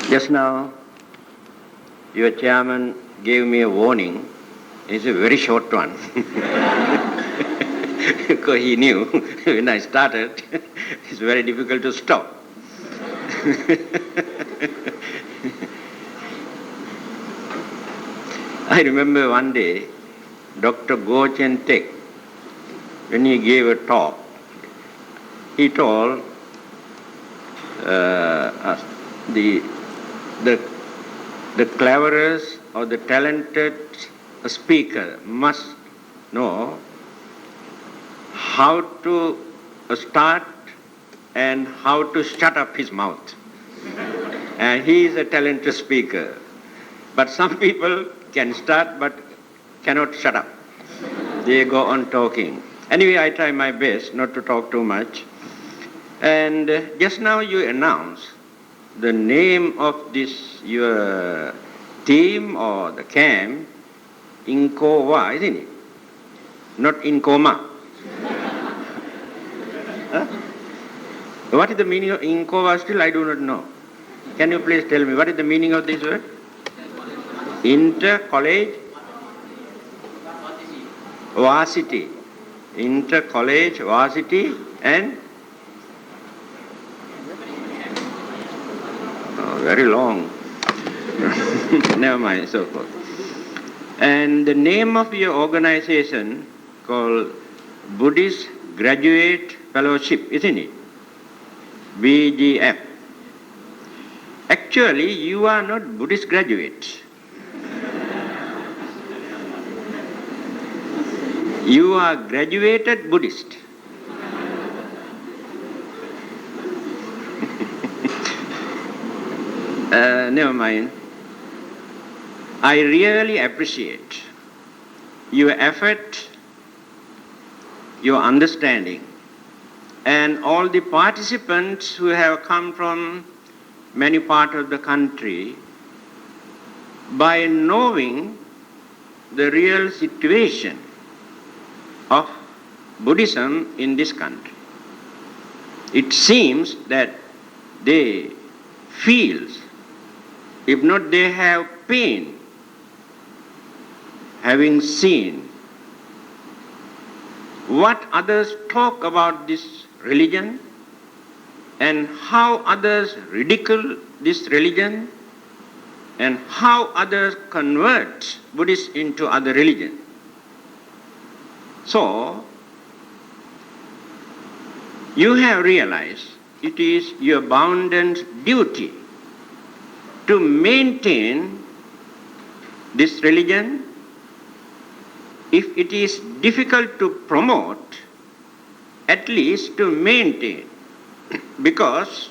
Just now, your chairman gave me a warning. It's a very short one. Because he knew when I started, it's very difficult to stop. I remember one day, Dr. Goh Chen Tek, when he gave a talk, he told us the cleverest or the talented speaker must know how to start and how to shut up his mouth. And he is a talented speaker. But some people can start but cannot shut up. They go on talking. Anyway, I try my best not to talk too much. And just now you announced the name of this, your team or the camp, Inkova, isn't it? Not in coma. Huh? What is the meaning of Inkova? Still I do not know. Can you please tell me what is the meaning of this word? Inter-college varsity. Inter-college varsity and very long. Never mind, so forth. And the name of your organization called Buddhist Graduate Fellowship, isn't it? BGF. Actually, you are not Buddhist graduates. You are graduated Buddhist. Never mind. I really appreciate your effort, your understanding, and all the participants who have come from many parts of the country by knowing the real situation of Buddhism in this country. It seems that they feel, if not they have pain, having seen what others talk about this religion and how others ridicule this religion and how others convert Buddhists into other religions. So, you have realized it is your bounden duty to maintain this religion. If it is difficult to promote, at least to maintain, because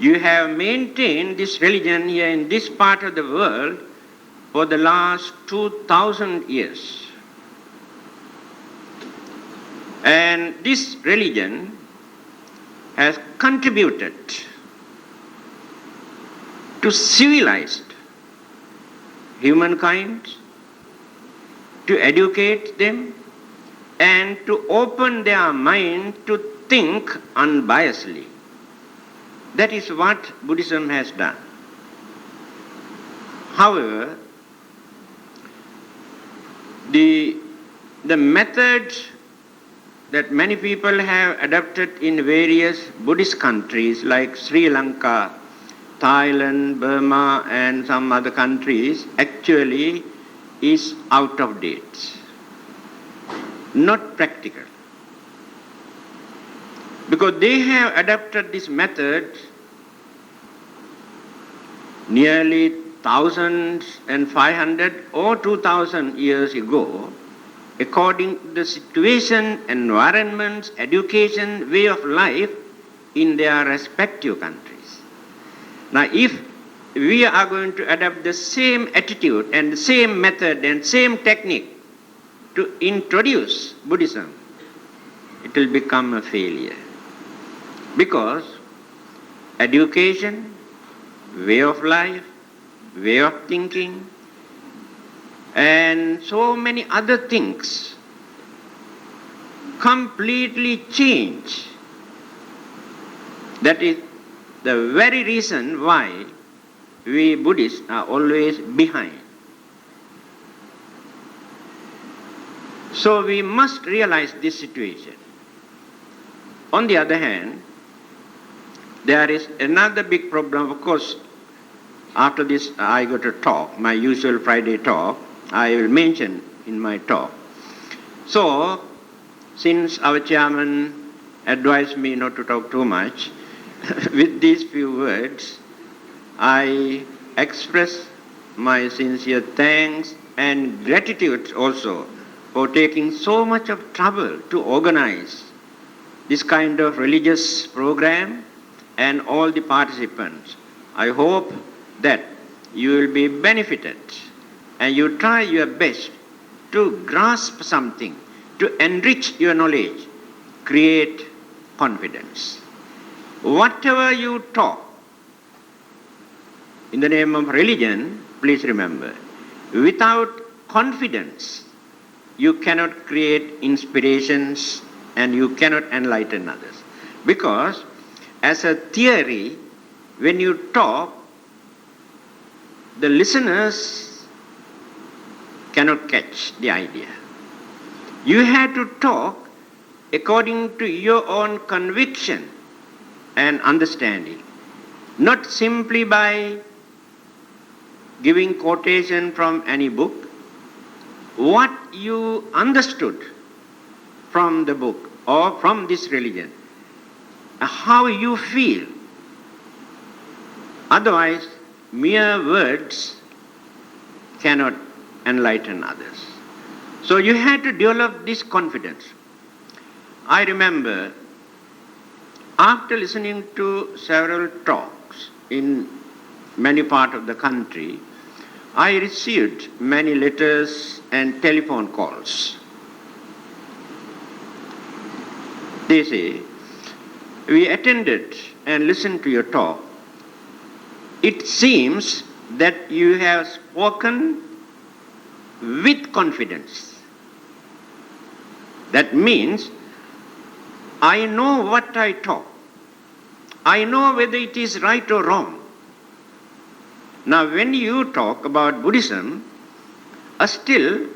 you have maintained this religion here in this part of the world for the last 2,000 years. And this religion has contributed to civilize humankind, to educate them, and to open their mind to think unbiasedly. That is what Buddhism has done. However, the method that many people have adopted in various Buddhist countries like Sri Lanka, Thailand, Burma, and some other countries actually is out of date, not practical. Because they have adopted this method nearly 1,500 or 2,000 years ago, according to the situation, environments, education, way of life in their respective countries. Now, if we are going to adopt the same attitude and the same method and same technique to introduce Buddhism, it will become a failure. Because education, way of life, way of thinking, and so many other things completely change. That is, the very reason why we Buddhists are always behind. So we must realize this situation. On the other hand, there is another big problem. Of course, after this I got a talk, my usual Friday talk, I will mention in my talk. So, since our chairman advised me not to talk too much, with these few words, I express my sincere thanks and gratitude also for taking so much of trouble to organize this kind of religious program and all the participants. I hope that you will be benefited and you try your best to grasp something, to enrich your knowledge, create confidence. Whatever you talk in the name of religion, please remember, without confidence, you cannot create inspirations and you cannot enlighten others. Because as a theory, when you talk, the listeners cannot catch the idea. You have to talk according to your own conviction and understanding, not simply by giving quotation from any book. What you understood from the book or from this religion, how you feel. Otherwise, mere words cannot enlighten others. So you had to develop this confidence. I remember after listening to several talks in many parts of the country, I received many letters and telephone calls. They say, we attended and listened to your talk. It seems that you have spoken with confidence. That means I know what I talk. I know whether it is right or wrong. Now, when you talk about Buddhism, still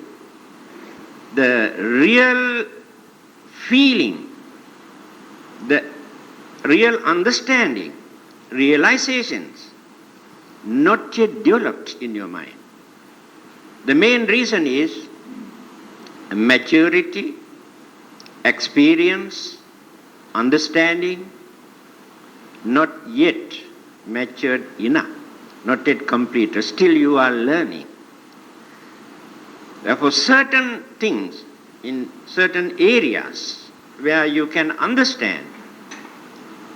the real feeling, the real understanding, realizations, not yet developed in your mind. The main reason is maturity, experience, understanding, not yet matured enough, not yet complete. Still you are learning. Therefore, certain things in certain areas where you can understand,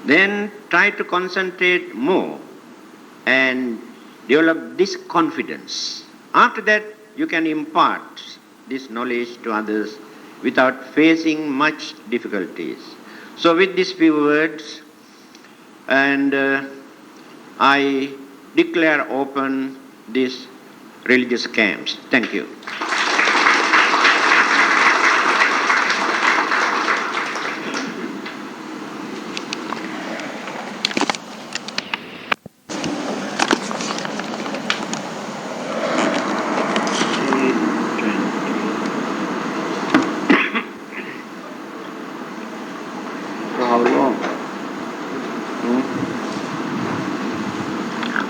then try to concentrate more and develop this confidence. After that, you can impart this knowledge to others without facing much difficulties. So with these few words, and I declare open these religious camps. Thank you.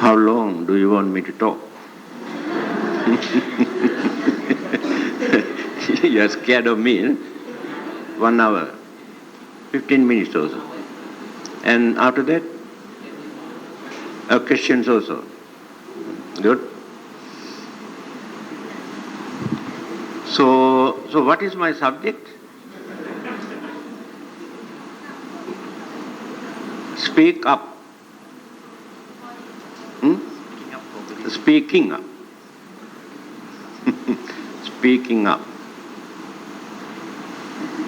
How long do you want me to talk? You are scared of me, eh? 1 hour, 15 minutes also. And after that, questions also. Good. So what is my subject? Speak up. Speaking up. Speaking up.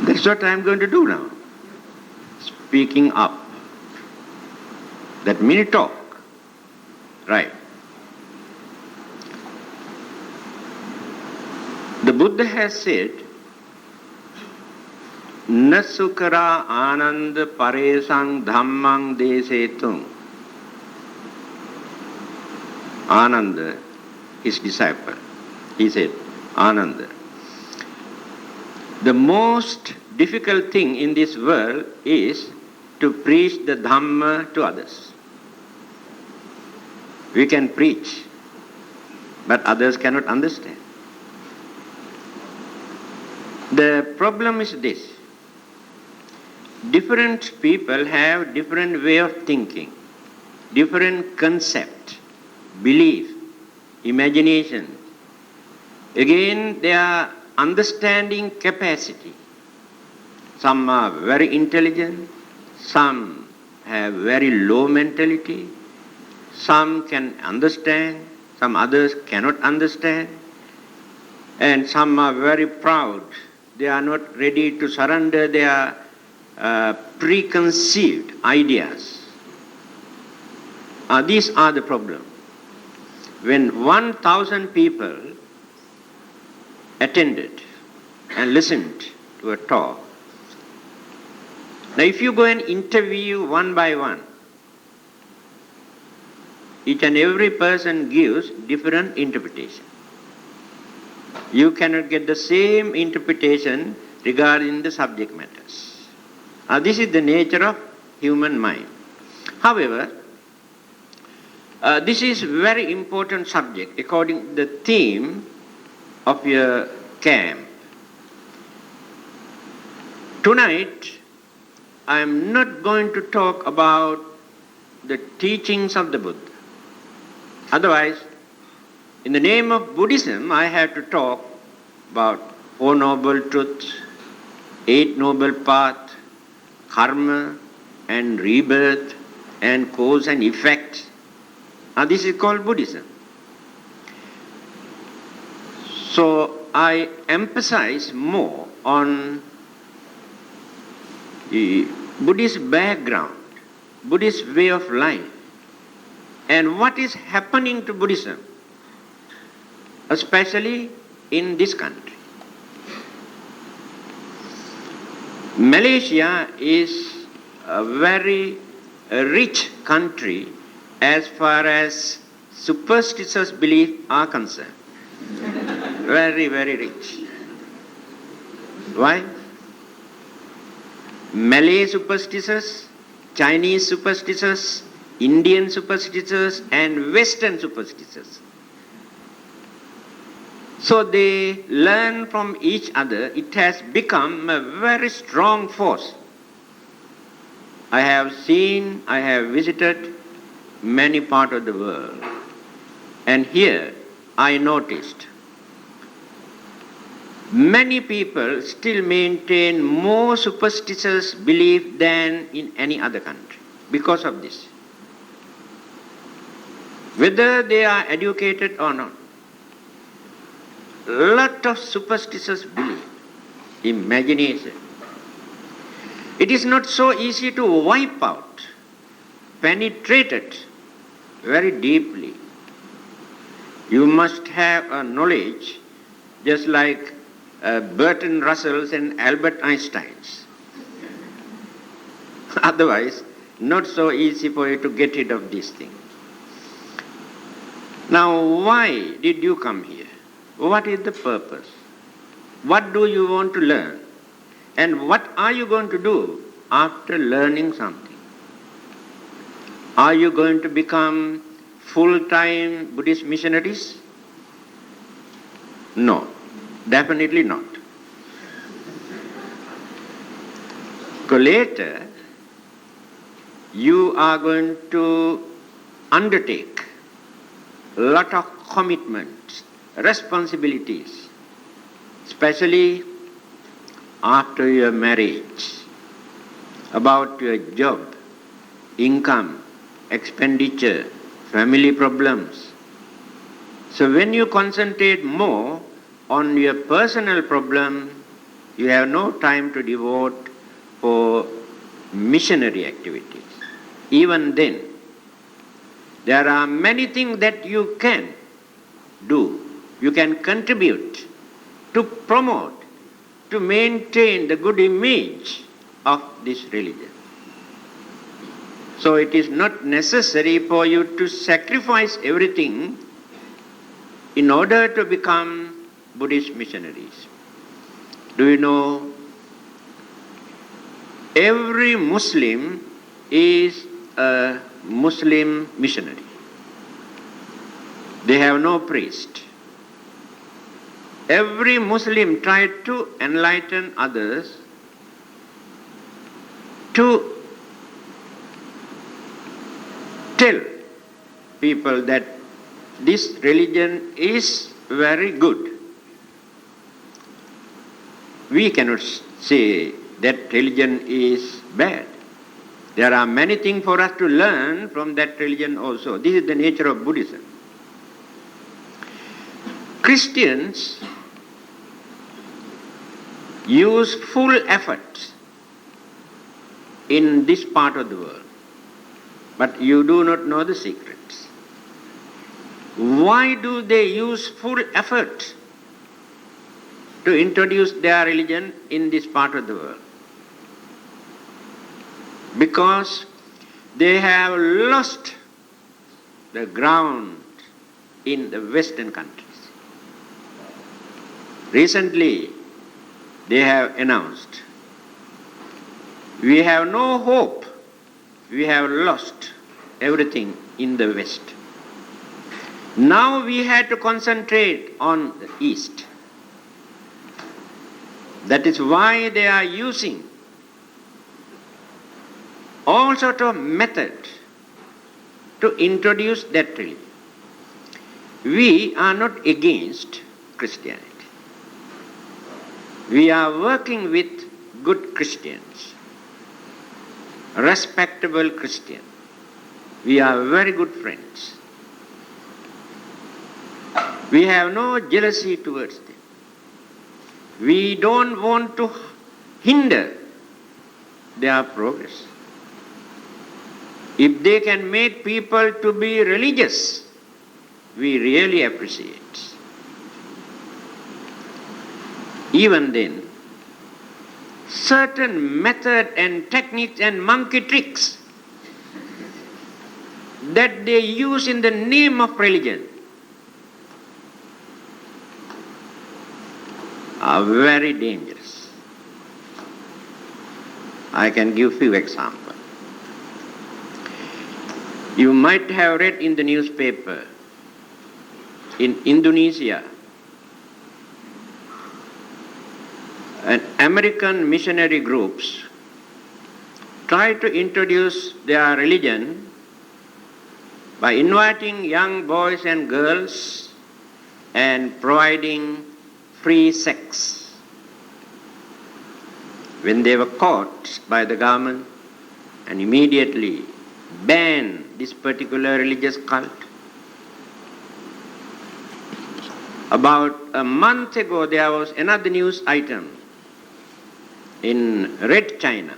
That's what I'm going to do now. Speaking up. That means talk. Right. The Buddha has said, Nasukara ananda paresang dhammang desetung Ananda, his disciple. He said, Ananda, the most difficult thing in this world is to preach the Dhamma to others. We can preach, but others cannot understand. The problem is this. Different people have different way of thinking, different concept, belief, imagination. Again, their understanding capacity. Some are very intelligent, some have very low mentality, some can understand, some others cannot understand, and some are very proud. They are not ready to surrender their preconceived ideas. These are the problems. When 1,000 people attended and listened to a talk, now if you go and interview one by one, each and every person gives different interpretation. You cannot get the same interpretation regarding the subject matters. This is the nature of human mind. However, this is very important subject according to the theme of your camp. Tonight, I am not going to talk about the teachings of the Buddha. Otherwise, in the name of Buddhism, I have to talk about Four Noble Truths, Eight Noble Paths, karma and rebirth and cause and effect. This is called Buddhism. So I emphasize more on the Buddhist background, Buddhist way of life, and what is happening to Buddhism, especially in this country. Malaysia is a very rich country as far as superstitious beliefs are concerned. Very, very rich. Why? Malay superstitious, Chinese superstitious, Indian superstitious, and Western superstitious. So they learn from each other. It has become a very strong force. I have visited many parts of the world. And here I noticed many people still maintain more superstitious belief than in any other country because of this. Whether they are educated or not. Lot of superstitious belief, imagination. It is not so easy to wipe out, penetrate it very deeply. You must have a knowledge just like Bertrand Russell's and Albert Einstein's. Otherwise, not so easy for you to get rid of this thing. Now, why did you come here? What is the purpose? What do you want to learn? And what are you going to do after learning something? Are you going to become full-time Buddhist missionaries? No, definitely not. Because later, you are going to undertake a lot of commitments, responsibilities, especially after your marriage, about your job, income, expenditure, family problems. So when you concentrate more on your personal problem, you have no time to devote for missionary activities. Even then, there are many things that you can do. You can contribute to promote, to maintain the good image of this religion. So it is not necessary for you to sacrifice everything in order to become Buddhist missionaries. Do you know, every Muslim is a Muslim missionary. They have no priest. Every Muslim tried to enlighten others to tell people that this religion is very good. We cannot say that religion is bad. There are many things for us to learn from that religion also. This is the nature of Buddhism. Christians use full effort in this part of the world, but you do not know the secrets. Why do they use full effort to introduce their religion in this part of the world? Because they have lost the ground in the Western countries. Recently, they have announced, we have no hope, we have lost everything in the West. Now we have to concentrate on the East. That is why they are using all sort of methods to introduce that religion. We are not against Christianity. We are working with good Christians, respectable Christians. We are very good friends. We have no jealousy towards them. We don't want to hinder their progress. If they can make people to be religious, we really appreciate. Even then, certain method and techniques and monkey tricks that they use in the name of religion are very dangerous. I can give few examples. You might have read in the newspaper, in Indonesia, American missionary groups try to introduce their religion by inviting young boys and girls and providing free sex. When they were caught by the government and immediately banned this particular religious cult. About a month ago, there was another news item in Red China,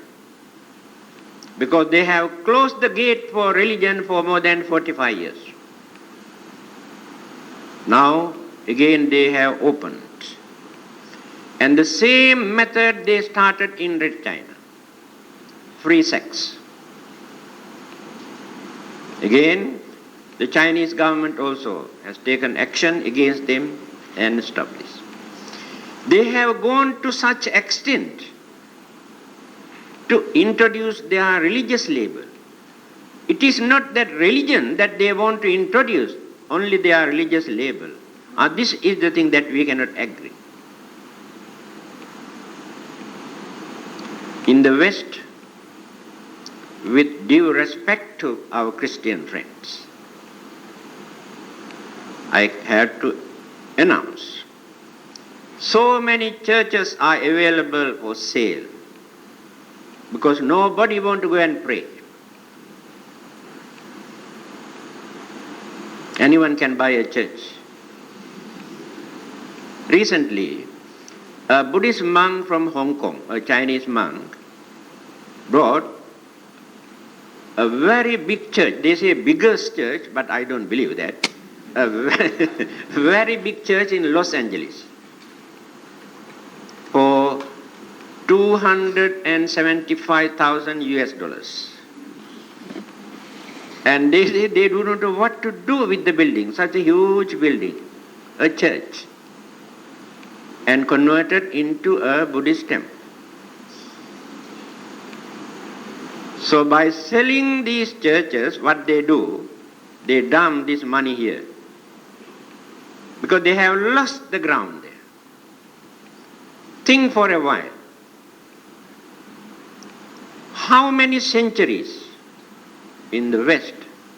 because they have closed the gate for religion for more than 45 years. Now, again they have opened. And the same method they started in Red China, free sex. Again, the Chinese government also has taken action against them and stopped this. They have gone to such extent to introduce their religious label. It is not that religion that they want to introduce, only their religious label. This is the thing that we cannot agree. In the West, with due respect to our Christian friends, I had to announce, so many churches are available for sale because nobody wants to go and pray. Anyone can buy a church. Recently, a Buddhist monk from Hong Kong, a Chinese monk, brought a very big church. They say biggest church, but I don't believe that. A very big church in Los Angeles for $275,000 US. And they say they do not know what to do with the building, such a huge building. a church and converted into a Buddhist temple. So by selling these churches, what they do, they dump this money here. Because they have lost the ground there. Think for a while. How many centuries in the West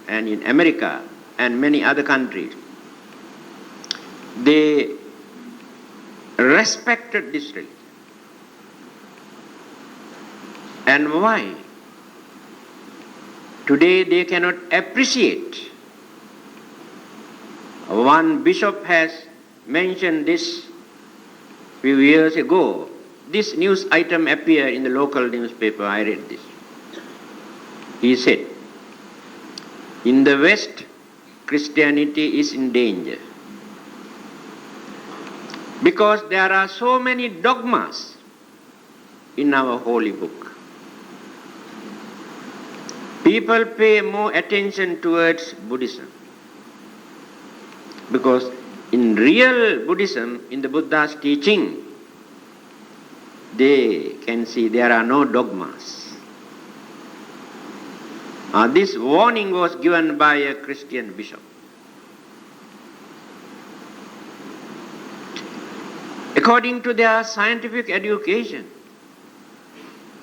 and in America and many other countries, they respected this religion. And why? Today they cannot appreciate. One bishop has mentioned this few years ago. This news item appeared in the local newspaper. I read this. He said, in the West, Christianity is in danger because there are so many dogmas in our holy book. People pay more attention towards Buddhism because in real Buddhism, in the Buddha's teaching, they can see there are no dogmas. This warning was given by a Christian bishop. According to their scientific education,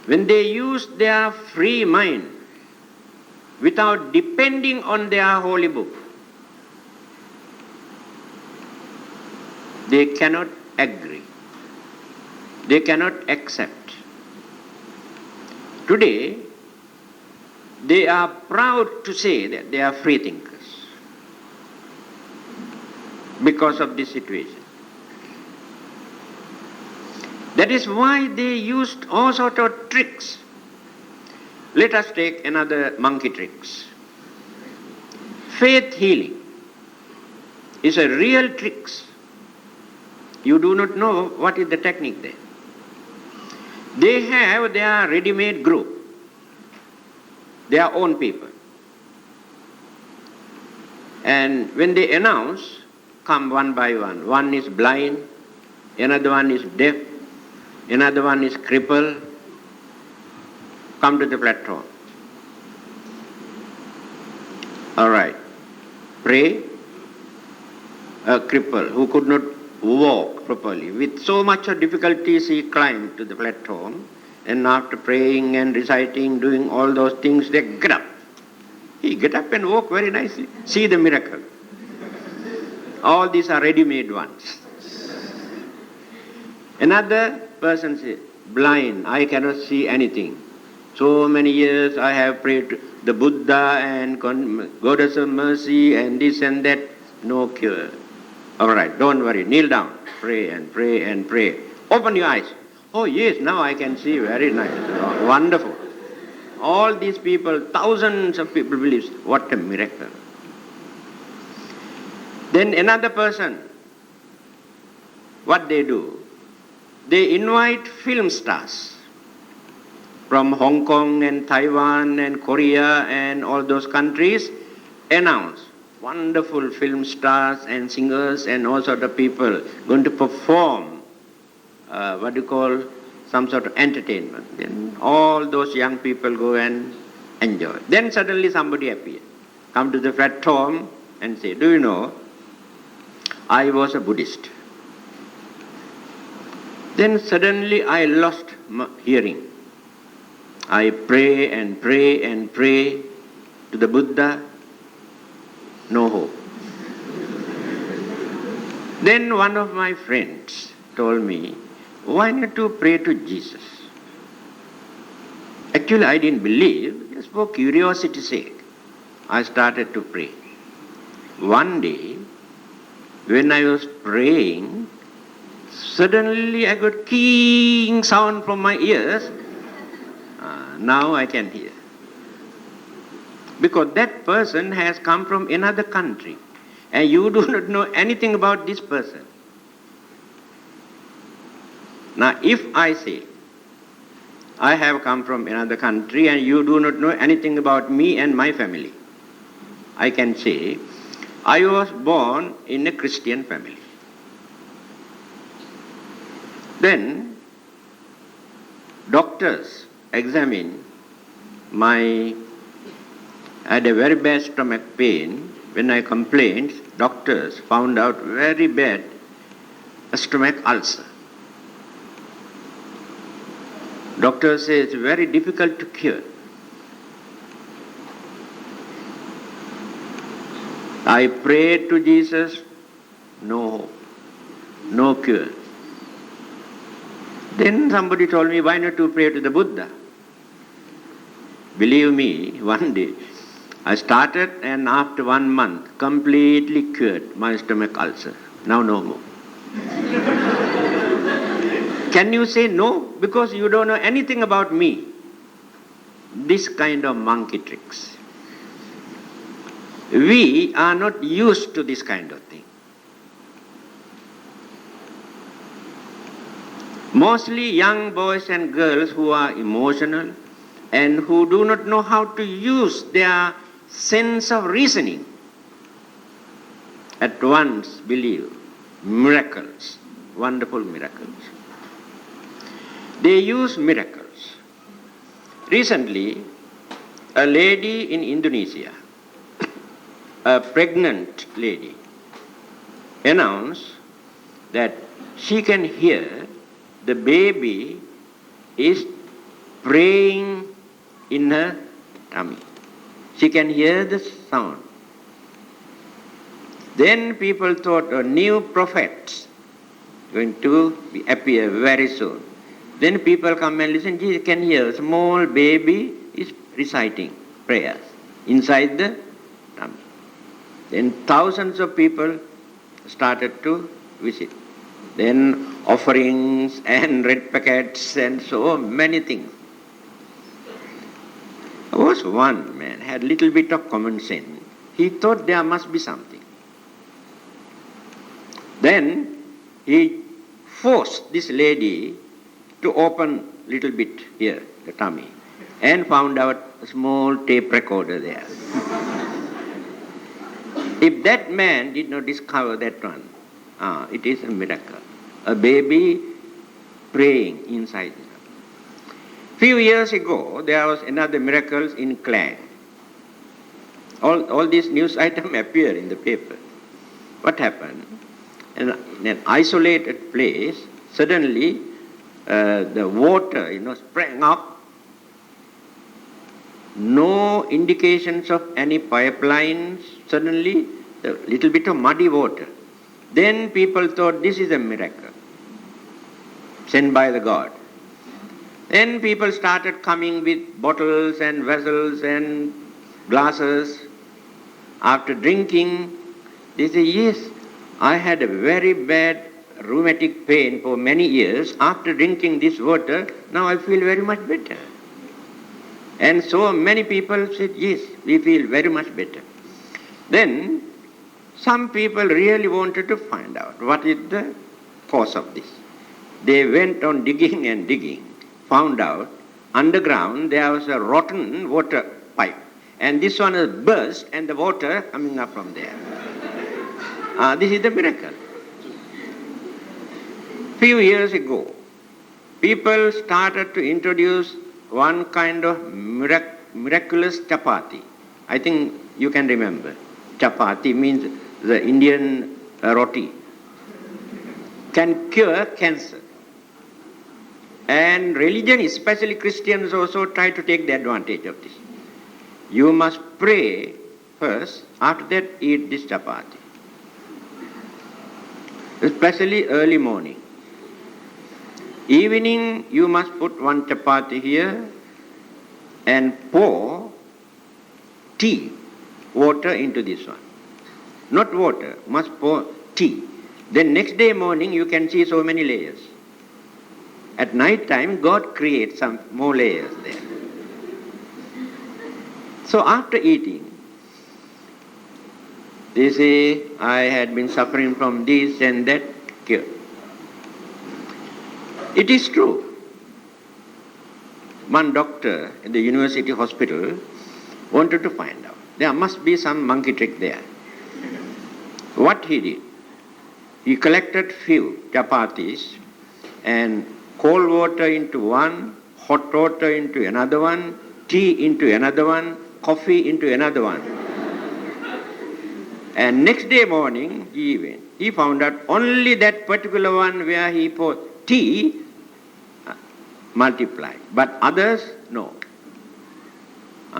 when they use their free mind without depending on their holy book, they cannot agree. They cannot accept. Today, they are proud to say that they are free thinkers because of this situation. That is why they used all sorts of tricks. Let us take another monkey tricks. Faith healing is a real trick. You do not know what is the technique there. They have their ready-made group, their own people. And when they announce, come one by one. One is blind, another one is deaf, another one is crippled. Come to the platform. All right. Pray. A cripple who could not walk properly. With so much of difficulties he climbed to the platform, and after praying and reciting, doing all those things, they get up. He get up and walk very nicely. See the miracle. All these are ready-made ones. Another person says, blind, I cannot see anything. So many years I have prayed to the Buddha and Goddess of Mercy and this and that, no cure. All right, don't worry, kneel down, pray and pray and pray. Open your eyes. Oh yes, now I can see, very nice, wonderful. All these people, thousands of people believe, what a miracle. Then another person, what they do, they invite film stars from Hong Kong and Taiwan and Korea and all those countries, announce wonderful film stars and singers and all sort of people going to perform some sort of entertainment. Then all those young people go and enjoy. Then suddenly somebody appears, come to the platform and say, do you know, I was a Buddhist. Then suddenly I lost my hearing. I pray and pray and pray to the Buddha, no hope. Then one of my friends told me, why not to pray to Jesus? Actually, I didn't believe, just for curiosity's sake. I started to pray. One day, when I was praying, suddenly I got keen sound from my ears. Now I can hear. Because that person has come from another country and you do not know anything about this person. Now if I say, I have come from another country and you do not know anything about me and my family, I can say, I was born in a Christian family. Then doctors examined I had a very bad stomach pain. When I complained, doctors found out very bad stomach ulcer. Doctor says it's very difficult to cure. I prayed to Jesus, no hope, no cure. Then somebody told me, why not you pray to the Buddha? Believe me, one day I started, and after 1 month, completely cured my stomach ulcer. Now no more. Can you say no? Because you don't know anything about me. This kind of monkey tricks. We are not used to this kind of thing. Mostly young boys and girls who are emotional and who do not know how to use their sense of reasoning at once believe miracles, wonderful miracles. They use miracles. Recently, a lady in Indonesia, a pregnant lady, announced that she can hear the baby is praying in her tummy. She can hear the sound. Then people thought a new prophet going to appear very soon. Then people come and listen, you can hear a small baby is reciting prayers inside the tummy. Then thousands of people started to visit. Then offerings and red packets and so many things. There was one man, had a little bit of common sense. He thought there must be something. Then he forced this lady to open a little bit here, the tummy, and found out a small tape recorder there. If that man did not discover that one, it is a miracle. A baby praying inside. Few years ago, there was another miracle in Klang. All these news items appear in the paper. What happened? In an isolated place, suddenly the water, sprang up. No indications of any pipelines. Suddenly, a little bit of muddy water. Then people thought this is a miracle sent by the God. Then people started coming with bottles and vessels and glasses. After drinking, they say, yes, I had a very bad rheumatic pain for many years. After drinking this water, now I feel very much better. And so many people said, yes, we feel very much better. Then some people really wanted to find out what is the cause of this. They went on digging and digging, found out underground there was a rotten water pipe. And this one is burst and the water coming up from there. This is the miracle. Few years ago, people started to introduce one kind of miraculous chapati. I think you can remember. Chapati means the Indian roti. Can cure cancer. And religion, especially Christians, also try to take the advantage of this. You must pray first, after that eat this chapati. Especially early morning. Evening, you must put one chapati here and pour tea, water into this one. Not water, must pour tea. Then next day morning, you can see so many layers. At night time, God creates some more layers there. So after eating, they say, I had been suffering from this and that cure. It is true. One doctor in the university hospital wanted to find out. There must be some monkey trick there. What he did, he collected few chapatis and cold water into one, hot water into another one, tea into another one, coffee into another one. And next day morning, he went. He found out only that particular one where he put tea multiplied, but others, no.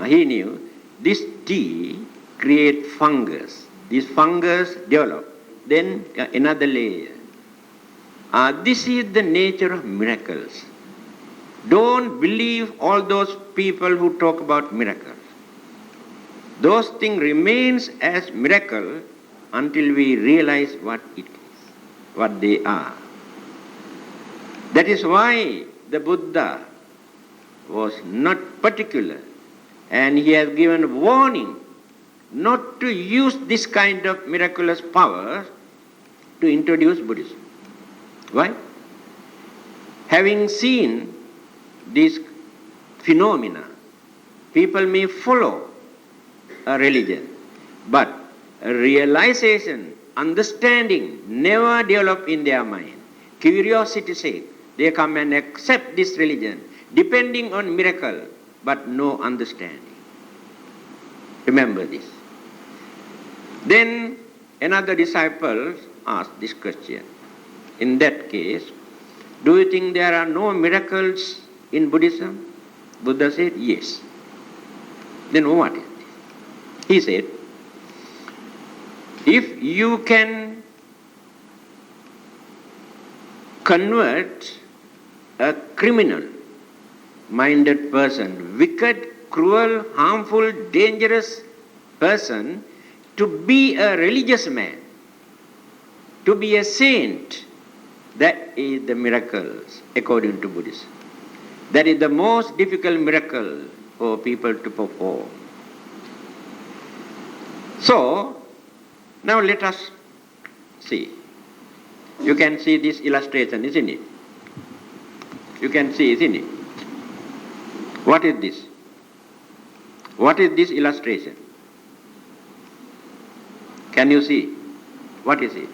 He knew this tea create fungus. This fungus develop. Then another layer. This is the nature of miracles. Don't believe all those people who talk about miracles. Those things remains as miracle until we realize what it is, what they are. That is why the Buddha was not particular, and he has given warning not to use this kind of miraculous power to introduce Buddhism. Why? Having seen these phenomena, people may follow a religion, but a realization, understanding never develop in their mind. Curiosity sake, they come and accept this religion, depending on miracle, but no understanding. Remember this. Then another disciple asked this question. In that case, do you think there are no miracles in Buddhism? Buddha said, yes. Then what is this? He said, if you can convert a criminal-minded person, wicked, cruel, harmful, dangerous person to be a religious man, to be a saint, that is the miracles according to Buddhism. That is the most difficult miracle for people to perform. So, now let us see. You can see this illustration, isn't it? You can see, isn't it? What is this? What is this illustration? Can you see? What is it?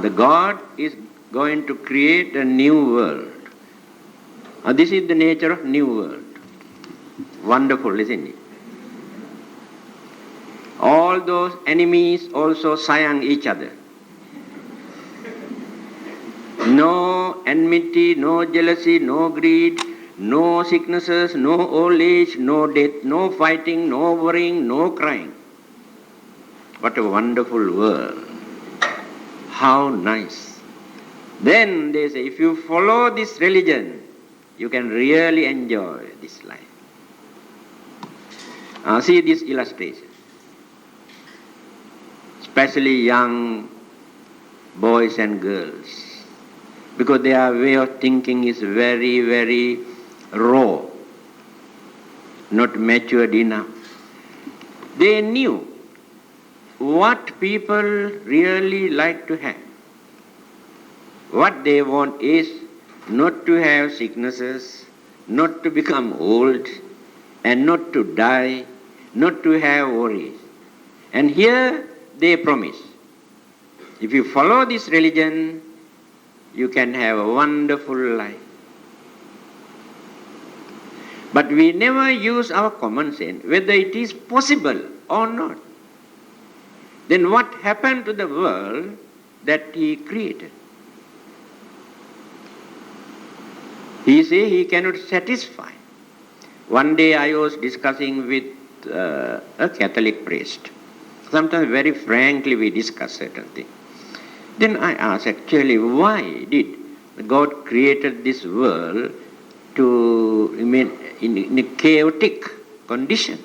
The God is going to create a new world. This is the nature of new world. Wonderful, isn't it? All those enemies also sayang each other. No enmity, no jealousy, no greed, no sicknesses, no old age, no death, no fighting, no worrying, no crying. What a wonderful world. How nice. Then they say, if you follow this religion, you can really enjoy this life. See this illustration. Especially young boys and girls, because their way of thinking is very, very raw, not matured enough. They knew what people really like to have. What they want is not to have sicknesses, not to become old, and not to die, not to have worries. And here they promise, if you follow this religion, you can have a wonderful life. But we never use our common sense, whether it is possible or not. Then what happened to the world that he created? He says he cannot satisfy. One day I was discussing with a Catholic priest. Sometimes very frankly we discuss certain things. Then I asked, actually, why did God created this world to remain in a chaotic condition?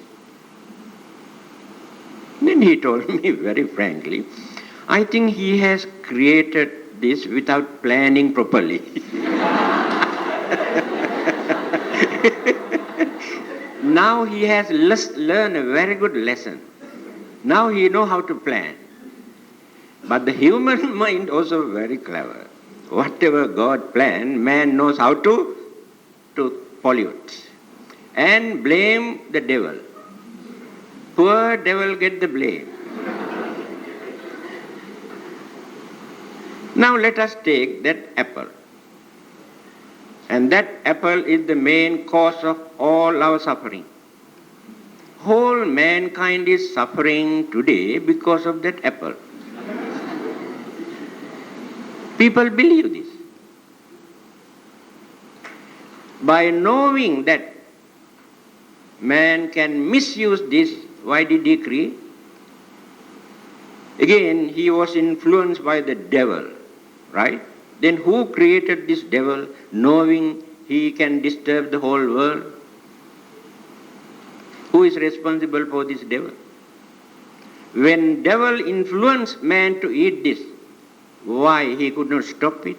Then he told me very frankly, I think he has created this without planning properly. Now he has learned a very good lesson. Now he knows how to plan. But the human mind also very clever. Whatever God planned, man knows how to pollute and blame the devil. Poor devil get the blame. Now let us take that apple. And that apple is the main cause of all our suffering. Whole mankind is suffering today because of that apple. People believe this. By knowing that man can misuse this, why did he create? Again, he was influenced by the devil, right? Then who created this devil, knowing he can disturb the whole world? Who is responsible for this devil? When devil influenced man to eat this, why he could not stop it?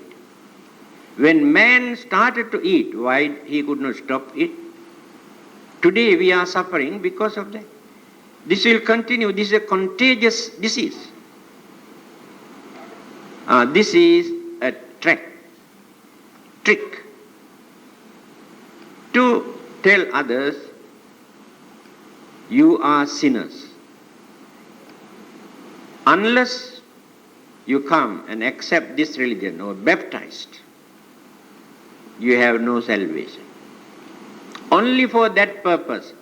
When man started to eat, why he could not stop it? Today we are suffering because of that. This will continue. This is a contagious disease. This is a trick to tell others you are sinners. Unless you come and accept this religion or baptized, you have no salvation. Only for that purpose,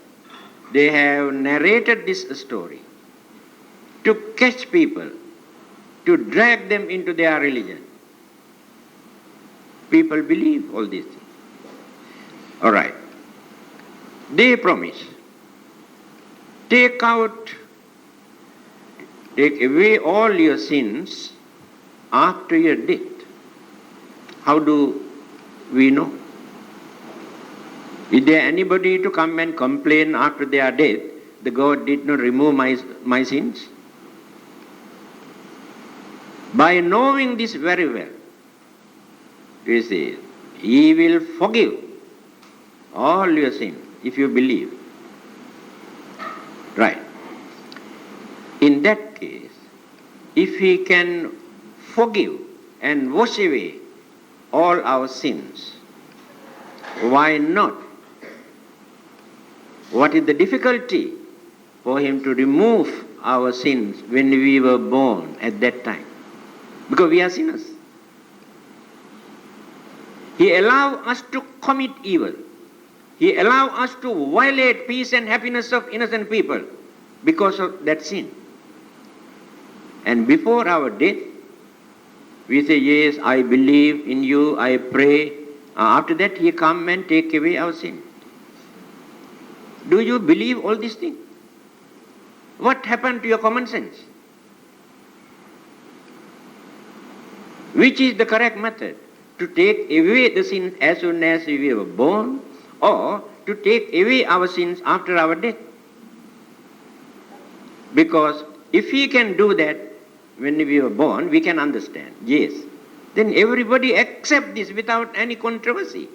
they have narrated this story to catch people, to drag them into their religion. People believe all these things. All right. They promise, take away all your sins after your death. How do we know? Is there anybody to come and complain after their death, the God did not remove my sins? By knowing this very well, you see, He will forgive all your sins if you believe. Right. In that case, if He can forgive and wash away all our sins, why not? What is the difficulty for Him to remove our sins when we were born at that time? Because we are sinners. He allowed us to commit evil. He allowed us to violate peace and happiness of innocent people because of that sin. And before our death, we say, yes, I believe in you, I pray. After that, He come and take away our sin. Do you believe all these things? What happened to your common sense? Which is the correct method? To take away the sins as soon as we were born, or to take away our sins after our death? Because if He can do that when we were born, we can understand. Yes. Then everybody accept this without any controversy.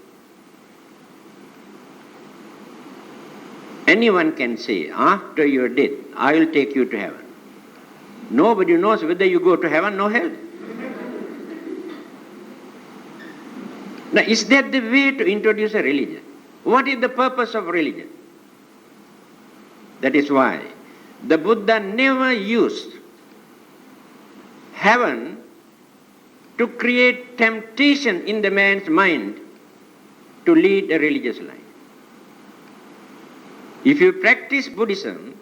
Anyone can say, after your death, I will take you to heaven. Nobody knows whether you go to heaven or hell. Now, is that the way to introduce a religion? What is the purpose of religion? That is why the Buddha never used heaven to create temptation in the man's mind to lead a religious life. If you practice Buddhism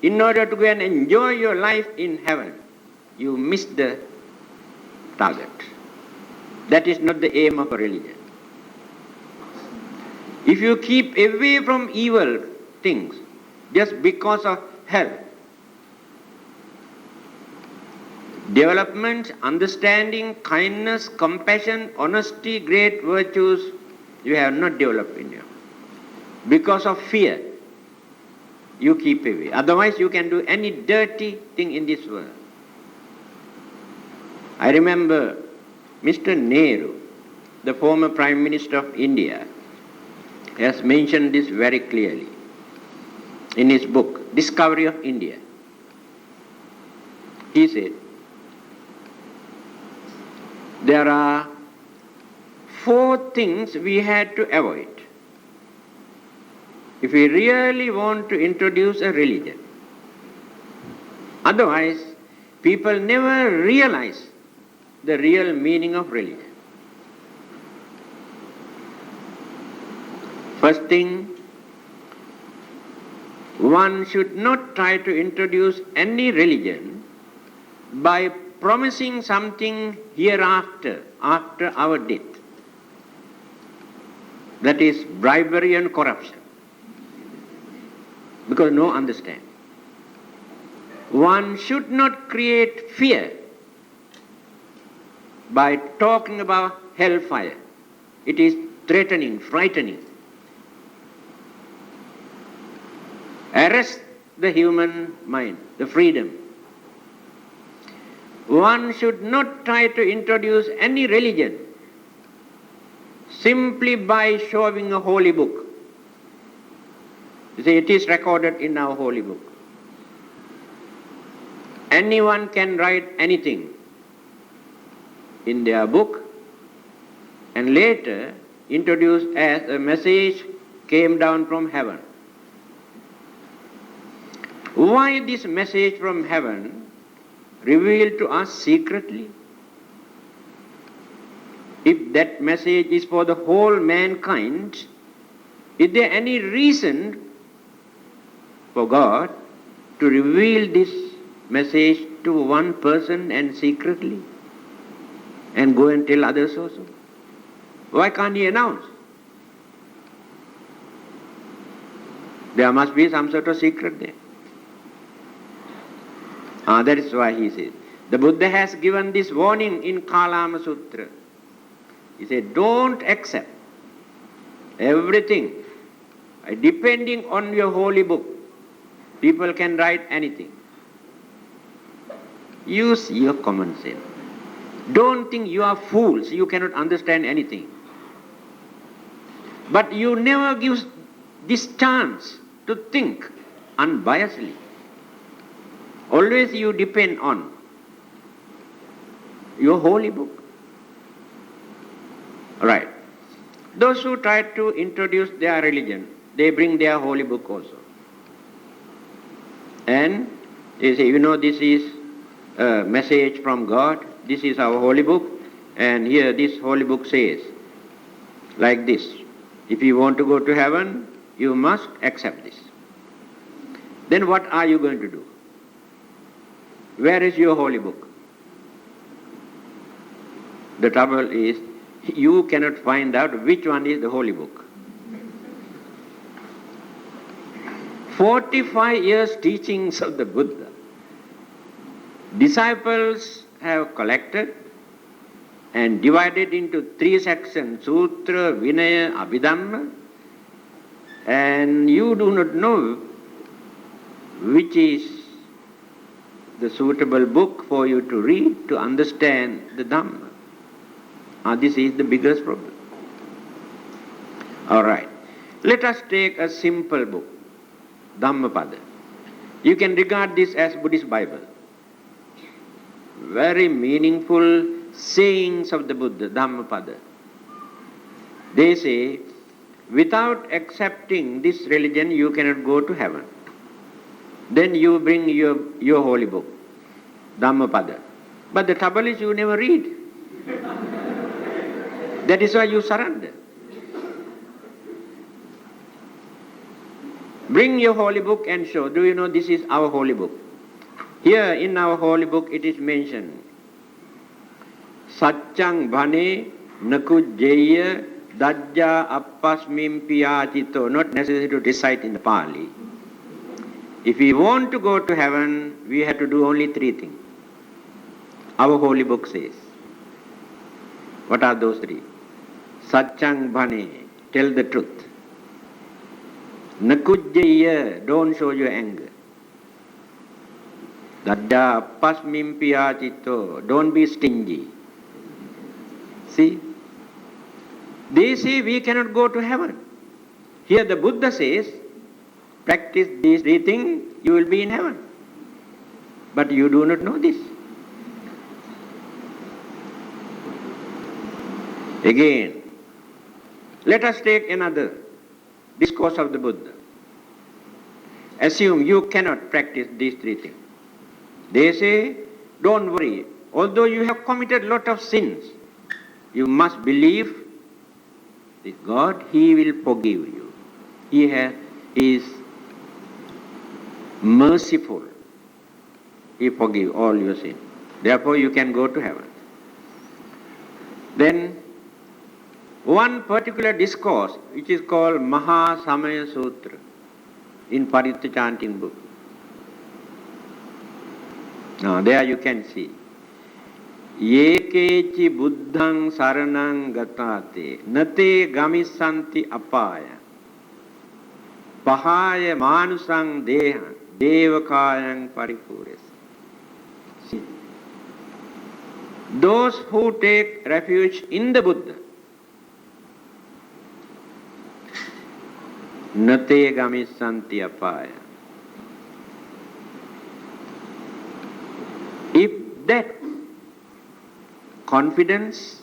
in order to go and enjoy your life in heaven, you miss the target. That is not the aim of a religion. If you keep away from evil things just because of health, development, understanding, kindness, compassion, honesty, great virtues, you have not developed in you. Because of fear, you keep away. Otherwise, you can do any dirty thing in this world. I remember Mr. Nehru, the former Prime Minister of India, has mentioned this very clearly in his book, Discovery of India. He said, there are 4 things we had to avoid if we really want to introduce a religion. Otherwise, people never realize the real meaning of religion. First thing, one should not try to introduce any religion by promising something hereafter, after our death. That is bribery and corruption. Because no understand. One should not create fear by talking about hellfire. It is threatening, frightening. Arrest the human mind, the freedom. One should not try to introduce any religion simply by showing a holy book. You see, it is recorded in our holy book. Anyone can write anything in their book and later introduce as a message came down from heaven. Why this message from heaven revealed to us secretly? If that message is for the whole mankind, is there any reason for God to reveal this message to one person and secretly and go and tell others also? Why can't he announce? There must be some sort of secret there. That is why he says. The Buddha has given this warning in Kalama Sutra. He said, don't accept everything depending on your holy book. People can write anything. Use your common sense. Don't think you are fools, you cannot understand anything. But you never give this chance to think unbiasedly. Always you depend on your holy book. Right. Those who try to introduce their religion, they bring their holy book also. And they say, this is a message from God, this is our holy book, and here this holy book says, like this, if you want to go to heaven, you must accept this. Then what are you going to do? Where is your holy book? The trouble is, you cannot find out which one is the holy book. 45 years teachings of the Buddha. Disciples have collected and divided into 3 sections, Sutra, Vinaya, Abhidhamma, and you do not know which is the suitable book for you to read to understand the Dhamma. This is the biggest problem. All right. Let us take a simple book, Dhammapada. You can regard this as Buddhist Bible. Very meaningful sayings of the Buddha, Dhammapada. They say, without accepting this religion, you cannot go to heaven. Then you bring your holy book, Dhammapada. But the trouble is you never read. That is why you surrender. Bring your holy book and show. Do you know this is our holy book? Here in our holy book it is mentioned, Satchang bhane nakujjeya dajja appasmim piyatito. Not necessary to recite in the Pali. If we want to go to heaven, we have to do only 3 things. Our holy book says. What are those 3? Satchang bhane, tell the truth. Nakujjeya, don't show your anger. Dadda pasmim piyachito, don't be stingy. See? They say we cannot go to heaven. Here the Buddha says, practice these 3 things, you will be in heaven. But you do not know this. Again, let us take another discourse of the Buddha. Assume you cannot practice these 3 things. They say, don't worry, Although you have committed a lot of sins, you must believe that God, He will forgive you. He is merciful. He forgives all your sins. Therefore, you can go to heaven. Then, one particular discourse, which is called Maha Samaya Sutra, in Paritta chanting book. Now, there you can see. Yekechi buddhang saranang gatate, nate gamissanti apaya, pahaya manusang dehan, devakayang paripures. See, those who take refuge in the Buddha, nate gamissanti apaya. If that confidence,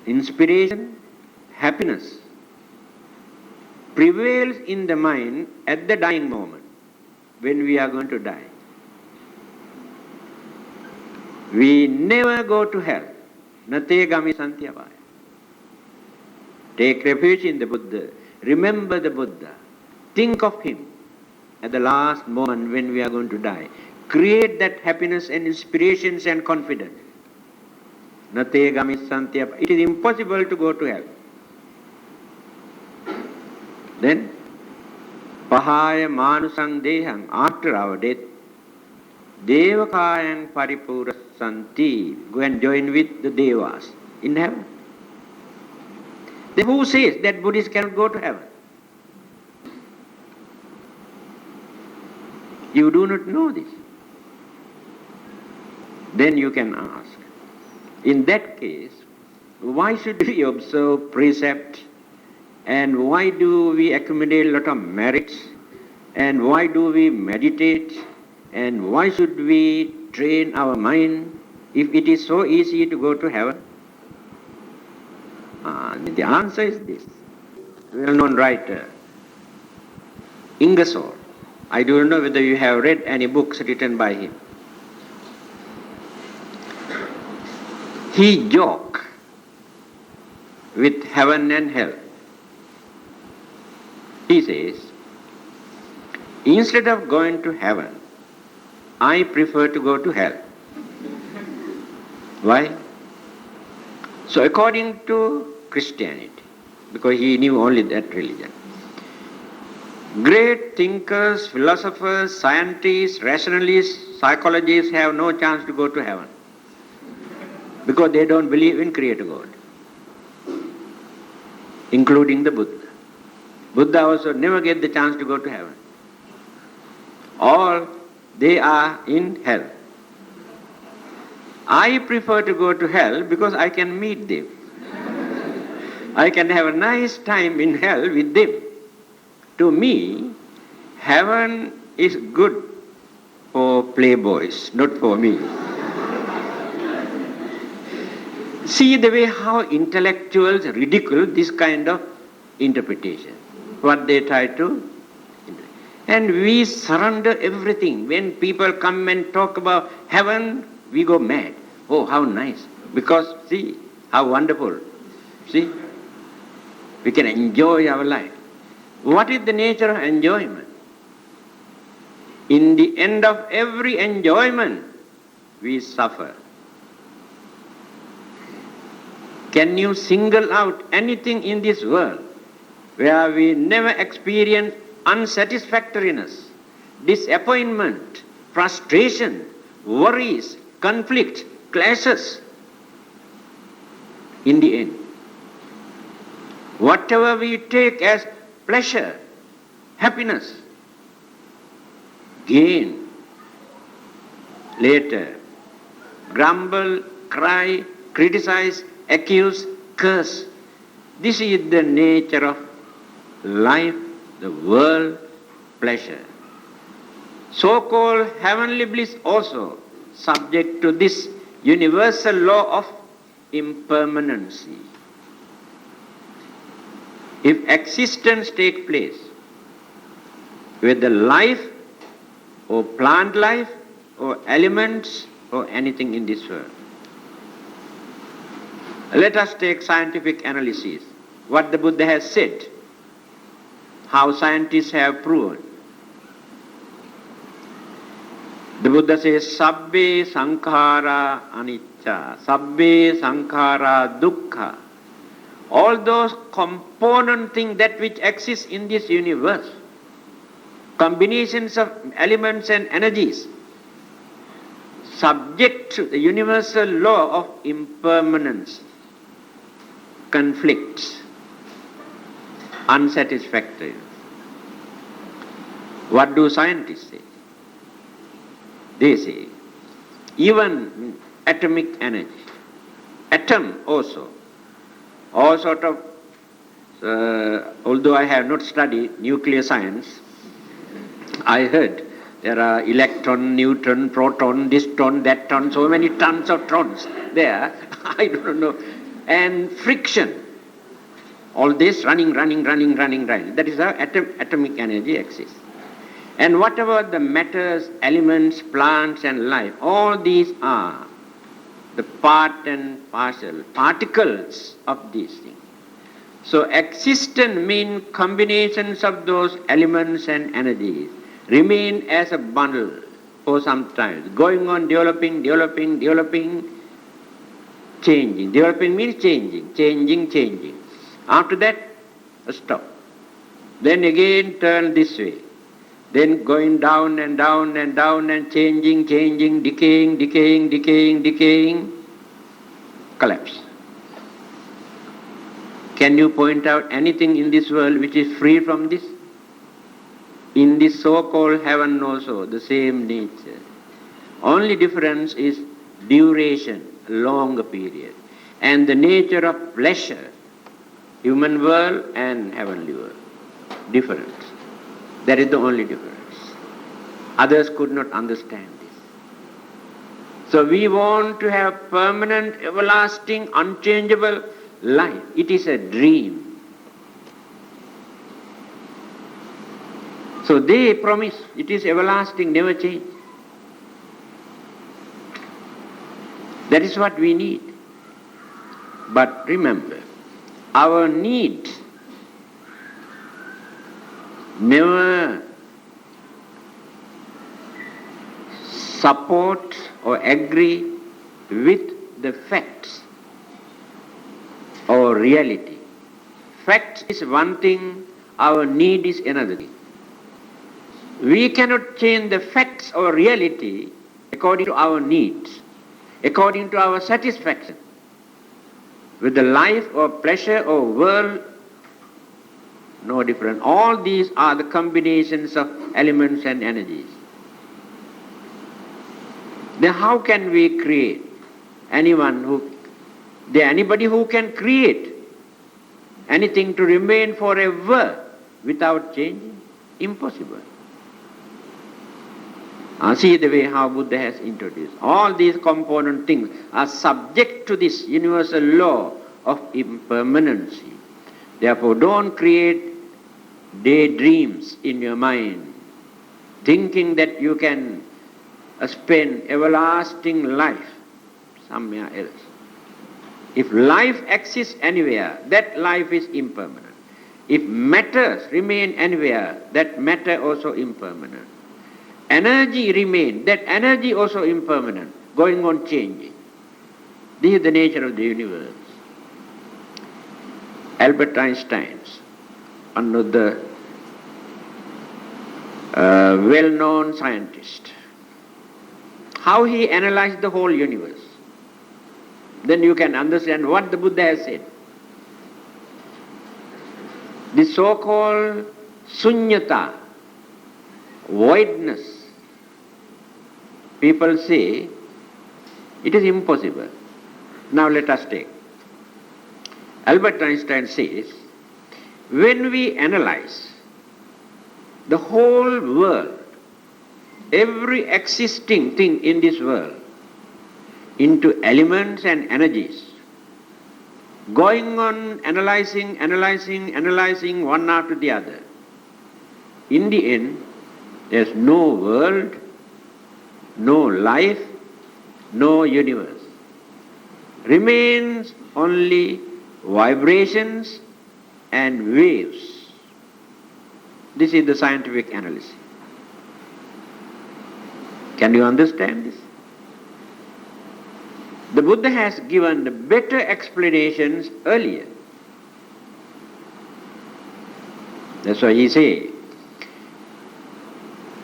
inspiration, happiness prevails in the mind at the dying moment, when we are going to die, we never go to hell. Nate gamissanti apaya. Take refuge in the Buddha. Remember the Buddha. Think of him at the last moment when we are going to die. Create that happiness and inspirations and confidence. Nate gamissanti apaya. It is impossible to go to hell. Then, pahaya manusang dehang, after our death, devakayang paripurasanti, go and join with the devas in heaven. Then who says that Buddhists cannot go to heaven? You do not know this. Then you can ask, in that case, why should we observe precept, and why do we accumulate a lot of merits, and why do we meditate, and why should we train our mind if it is so easy to go to heaven? The answer is this. Well-known writer, Ingersoll. I don't know whether you have read any books written by him. He joked with heaven and hell. He says, instead of going to heaven, I prefer to go to hell. Why? So according to Christianity, because he knew only that religion, great thinkers, philosophers, scientists, rationalists, psychologists have no chance to go to heaven because they don't believe in Creator God, including the Buddha. Buddha also never get the chance to go to heaven. All they are in hell. I prefer to go to hell because I can meet them. I can have a nice time in hell with them. To me, heaven is good for playboys, not for me. See the way how intellectuals ridicule this kind of interpretation, what they try to. And we surrender everything. When people come and talk about heaven, we go mad. Oh, how nice. Because, see, how wonderful. See, we can enjoy our life. What is the nature of enjoyment? In the end of every enjoyment, we suffer. Can you single out anything in this world where we never experience unsatisfactoriness, disappointment, frustration, worries, conflict, clashes? In the end, whatever we take as pleasure, happiness, gain, later grumble, cry, criticize, accuse, curse. This is the nature of life, the world, pleasure. So-called heavenly bliss also subject to this universal law of impermanency. If existence takes place, whether life or plant life or elements or anything in this world. Let us take scientific analysis. What the Buddha has said, how scientists have proven. The Buddha says, Sabbe sankhara anicca, Sabbe sankhara dukkha. All those component things that which exist in this universe, combinations of elements and energies, subject to the universal law of impermanence, conflicts, unsatisfactory. What do scientists say? They say, even atomic energy, atom also, all sort of, although I have not studied nuclear science, I heard there are electron, neutron, proton, this ton, that ton, so many tons of trons there, I don't know, and friction, all this running. That is how atomic energy exists. And whatever the matters, elements, plants and life, all these are the part and parcel, particles of these things. So existence means combinations of those elements and energies remain as a bundle for some time, going on developing, changing. Developing means changing. After that, stop. Then again turn this way. Then going down and changing, decaying, collapse. Can you point out anything in this world which is free from this? In this so-called heaven also, the same nature. Only difference is duration, longer period. And the nature of pleasure, human world and heavenly world, difference. That is the only difference. Others could not understand this. So we want to have permanent, everlasting, unchangeable life. It is a dream. So they promise it is everlasting, never change. That is what we need. But remember, our need never support or agree with the facts or reality. Fact is one thing, our need is another thing. We cannot change the facts or reality according to our needs, according to our satisfaction with the life or pleasure or world. No different. All these are the combinations of elements and energies. Then how can we create? Anybody who can create anything to remain forever without changing? Impossible. See the way how Buddha has introduced. All these component things are subject to this universal law of impermanency. Therefore, don't create daydreams in your mind, thinking that you can spend everlasting life somewhere else. If life exists anywhere, that life is impermanent. If matters remain anywhere, that matter also impermanent. Energy remain, that energy also impermanent, going on changing. This is the nature of the universe. Albert Einstein's another well-known scientist. How he analyzed the whole universe. Then you can understand what the Buddha has said. The so-called sunyata, voidness. People say it is impossible. Now let us take. Albert Einstein says, when we analyze the whole world, every existing thing in this world, into elements and energies, going on analyzing one after the other, in the end, there's no world, no life, no universe. Remains only vibrations and waves. This is the scientific analysis. Can you understand this? The Buddha has given better explanations earlier. That's why he says,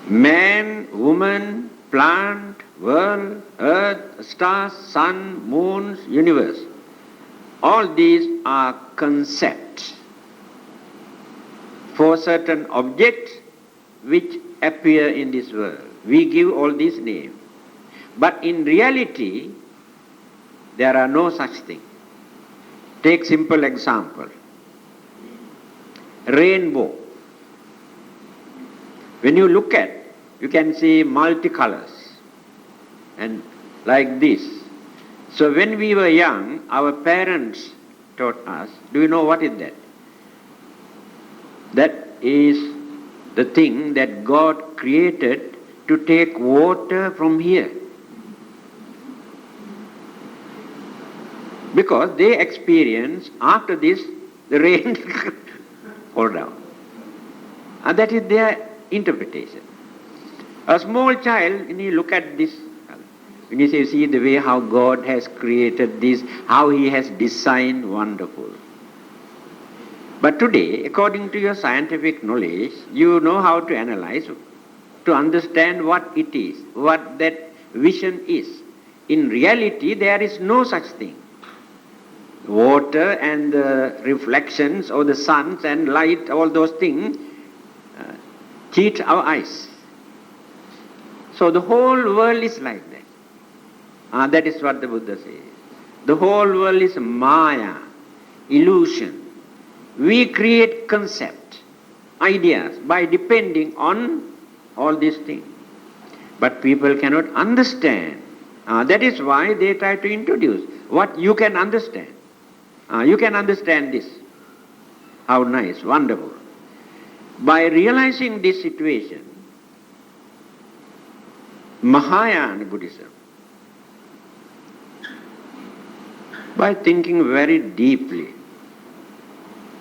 man, woman, plant, world, earth, stars, sun, moons, universe. All these are concepts for certain objects which appear in this world. We give all these names. But in reality, there are no such thing. Take simple example. Rainbow. When you look at, you can see multicolors and like this. So when we were young, our parents taught us, do you know what is that? That is the thing that God created to take water from here. Because they experience, after this, the rain fall down. And that is their interpretation. A small child, when you look at this, when you see the way how God has created this, how He has designed, wonderful. But today, according to your scientific knowledge, you know how to analyze, to understand what it is, what that vision is. In reality, there is no such thing. Water and the reflections of the suns and light, all those things, cheat our eyes. So the whole world is like that. That is what the Buddha says. The whole world is Maya, illusion. We create concept, ideas, by depending on all these things. But people cannot understand. That is why they try to introduce what you can understand. You can understand this. How nice, wonderful. By realizing this situation, Mahayana Buddhism, by thinking very deeply,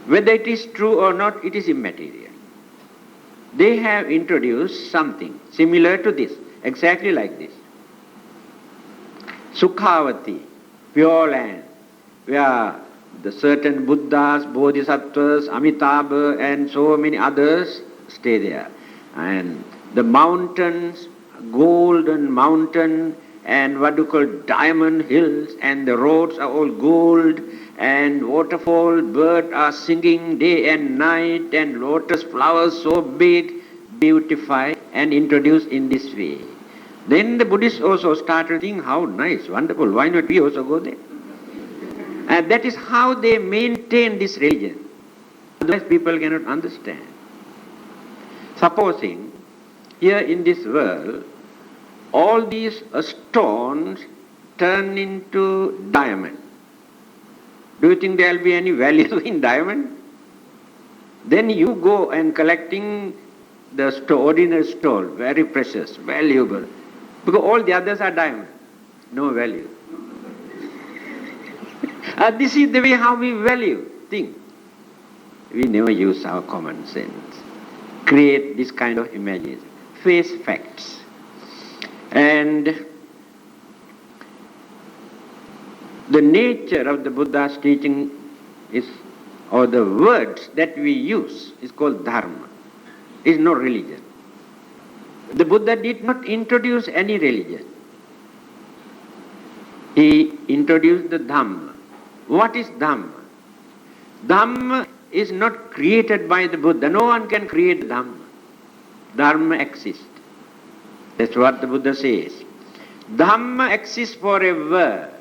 whether it is true or not, it is immaterial. They have introduced something similar to this, exactly like this. Sukhavati, pure land, where the certain Buddhas, Bodhisattvas, Amitabha and so many others stay there. And the mountains, golden mountain and what you call diamond hills, and the roads are all gold, and waterfall, birds are singing day and night, and lotus flowers so big, beautified and introduced in this way. Then the Buddhists also started thinking, how nice, wonderful, why not we also go there? And that is how they maintain this religion. Otherwise people cannot understand. Supposing here in this world, all these stones turn into diamond. Do you think there will be any value in diamond? Then you go and collecting the ordinary stone, very precious, valuable. Because all the others are diamond, no value. This is the way how we value things. We never use our common sense. Create this kind of images. Face facts. And the nature of the Buddha's teaching is, or the words that we use, is called dharma. Is no religion. The Buddha did not introduce any religion. He introduced the Dhamma. What is Dhamma? Dhamma is not created by the Buddha. No one can create Dhamma. Dharma exists. That's what the Buddha says. Dhamma exists forever,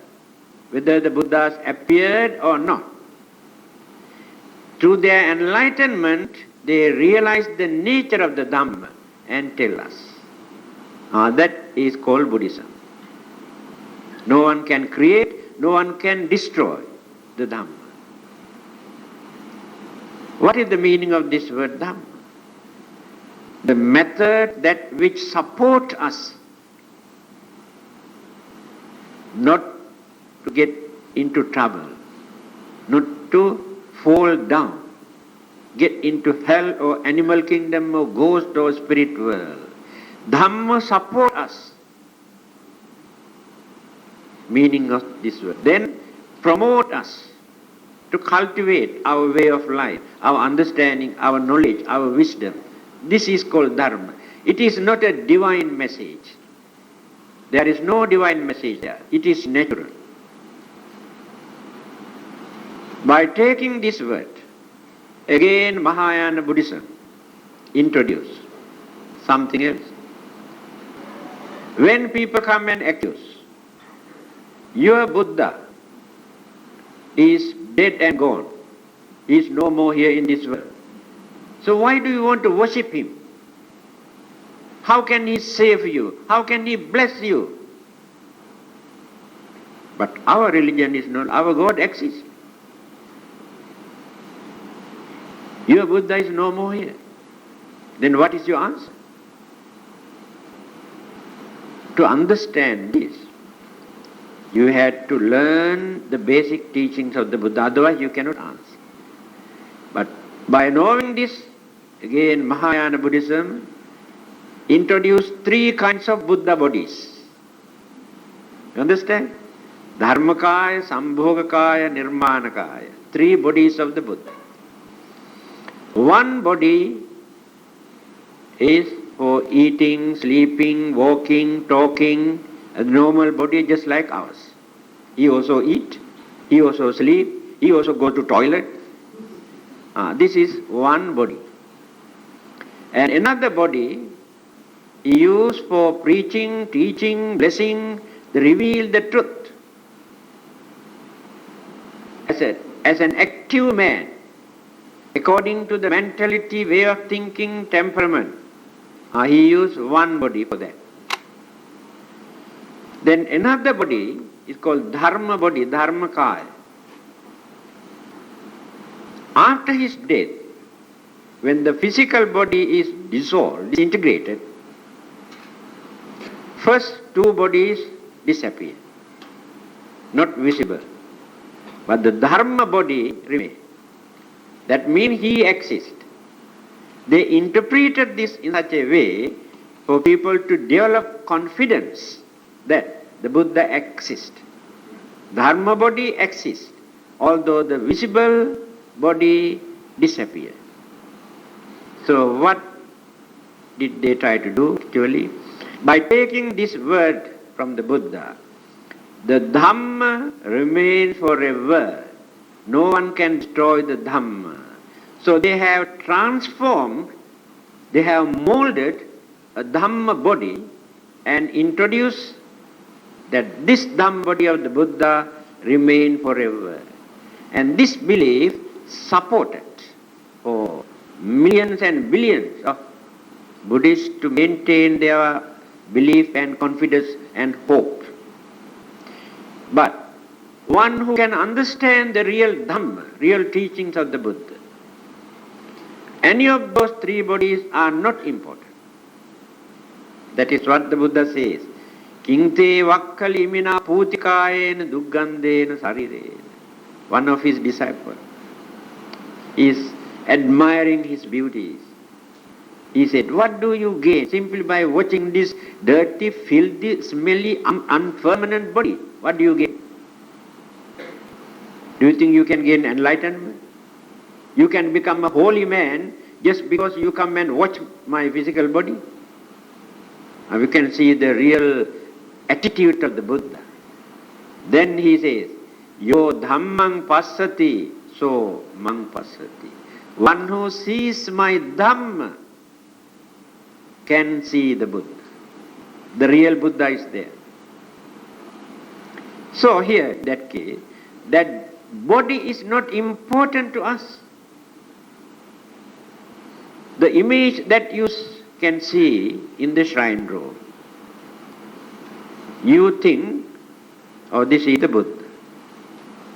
whether the Buddhas appeared or not. Through their enlightenment, they realize the nature of the Dhamma and tell us. That is called Buddhism. No one can create, no one can destroy the Dhamma. What is the meaning of this word Dhamma? The method that which support us not to get into trouble, not to fall down, get into hell or animal kingdom or ghost or spirit world. Dhamma support us. Meaning of this word. Then promote us to cultivate our way of life, our understanding, our knowledge, our wisdom. This is called Dharma. It is not a divine message. There is no divine message there. It is natural. By taking this word, again Mahayana Buddhism introduced something else. When people come and accuse, your Buddha is dead and gone. He is no more here in this world. So why do you want to worship him? How can he save you? How can he bless you? But our religion is not, our God exists. Your Buddha is no more here. Then what is your answer? To understand this, you had to learn the basic teachings of the Buddha, otherwise you cannot answer. But by knowing this, again Mahayana Buddhism introduced 3 kinds of Buddha bodies. You understand? Dharmakaya, Sambhogakaya, Nirmanakaya. 3 bodies of the Buddha. One body is for eating, sleeping, walking, talking, a normal body just like ours. He also eat, he also sleep, he also go to toilet. This is one body. And another body he used for preaching, teaching, blessing, reveal the truth. As an active man, according to the mentality, way of thinking, temperament, he used one body for that. Then another body is called Dharma body, Dharmakaya. After his death, when the physical body is dissolved, disintegrated, first 2 bodies disappear, not visible. But the Dharma body remains. That means he exists. They interpreted this in such a way for people to develop confidence that the Buddha exists. Dharma body exists, although the visible body disappears. So what did they try to do actually? By taking this word from the Buddha, the Dhamma remains forever. No one can destroy the Dhamma. So they have transformed, they have molded a Dhamma body and introduced that this Dhamma body of the Buddha remain forever. And this belief supported for millions and billions of Buddhists to maintain their belief and confidence and hope. But one who can understand the real Dhamma, real teachings of the Buddha, any of those 3 bodies are not important. That is what the Buddha says. Kinte vakkali imina putikayena duggandena sarirena. One of his disciples is admiring his beauties. He said, what do you gain simply by watching this dirty, filthy, smelly, unpermanent body? What do you gain? Do you think you can gain enlightenment? You can become a holy man just because you come and watch my physical body? And we can see the real attitude of the Buddha. Then he says, Yo dhammang passati, so mang passati. One who sees my Dhamma can see the Buddha. The real Buddha is there. So here, in that case, that body is not important to us. The image that you can see in the shrine room, you think, oh, this is the Buddha.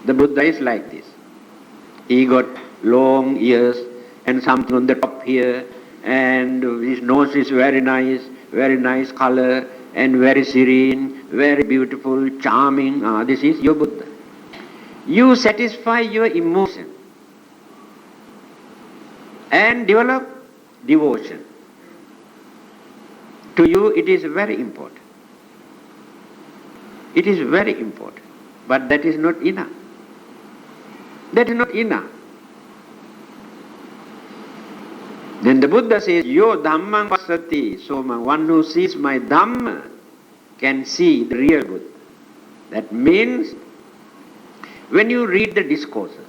The Buddha is like this. He got long ears and something on the top here, and his nose is very nice color and very serene, very beautiful, charming, this is your Buddha. You satisfy your emotion and develop devotion. To you it is very important. It is very important. But that is not enough. That is not enough. Then the Buddha says, Yo Dhammang Passati, so one who sees my Dhamma can see the real Buddha. That means when you read the discourses,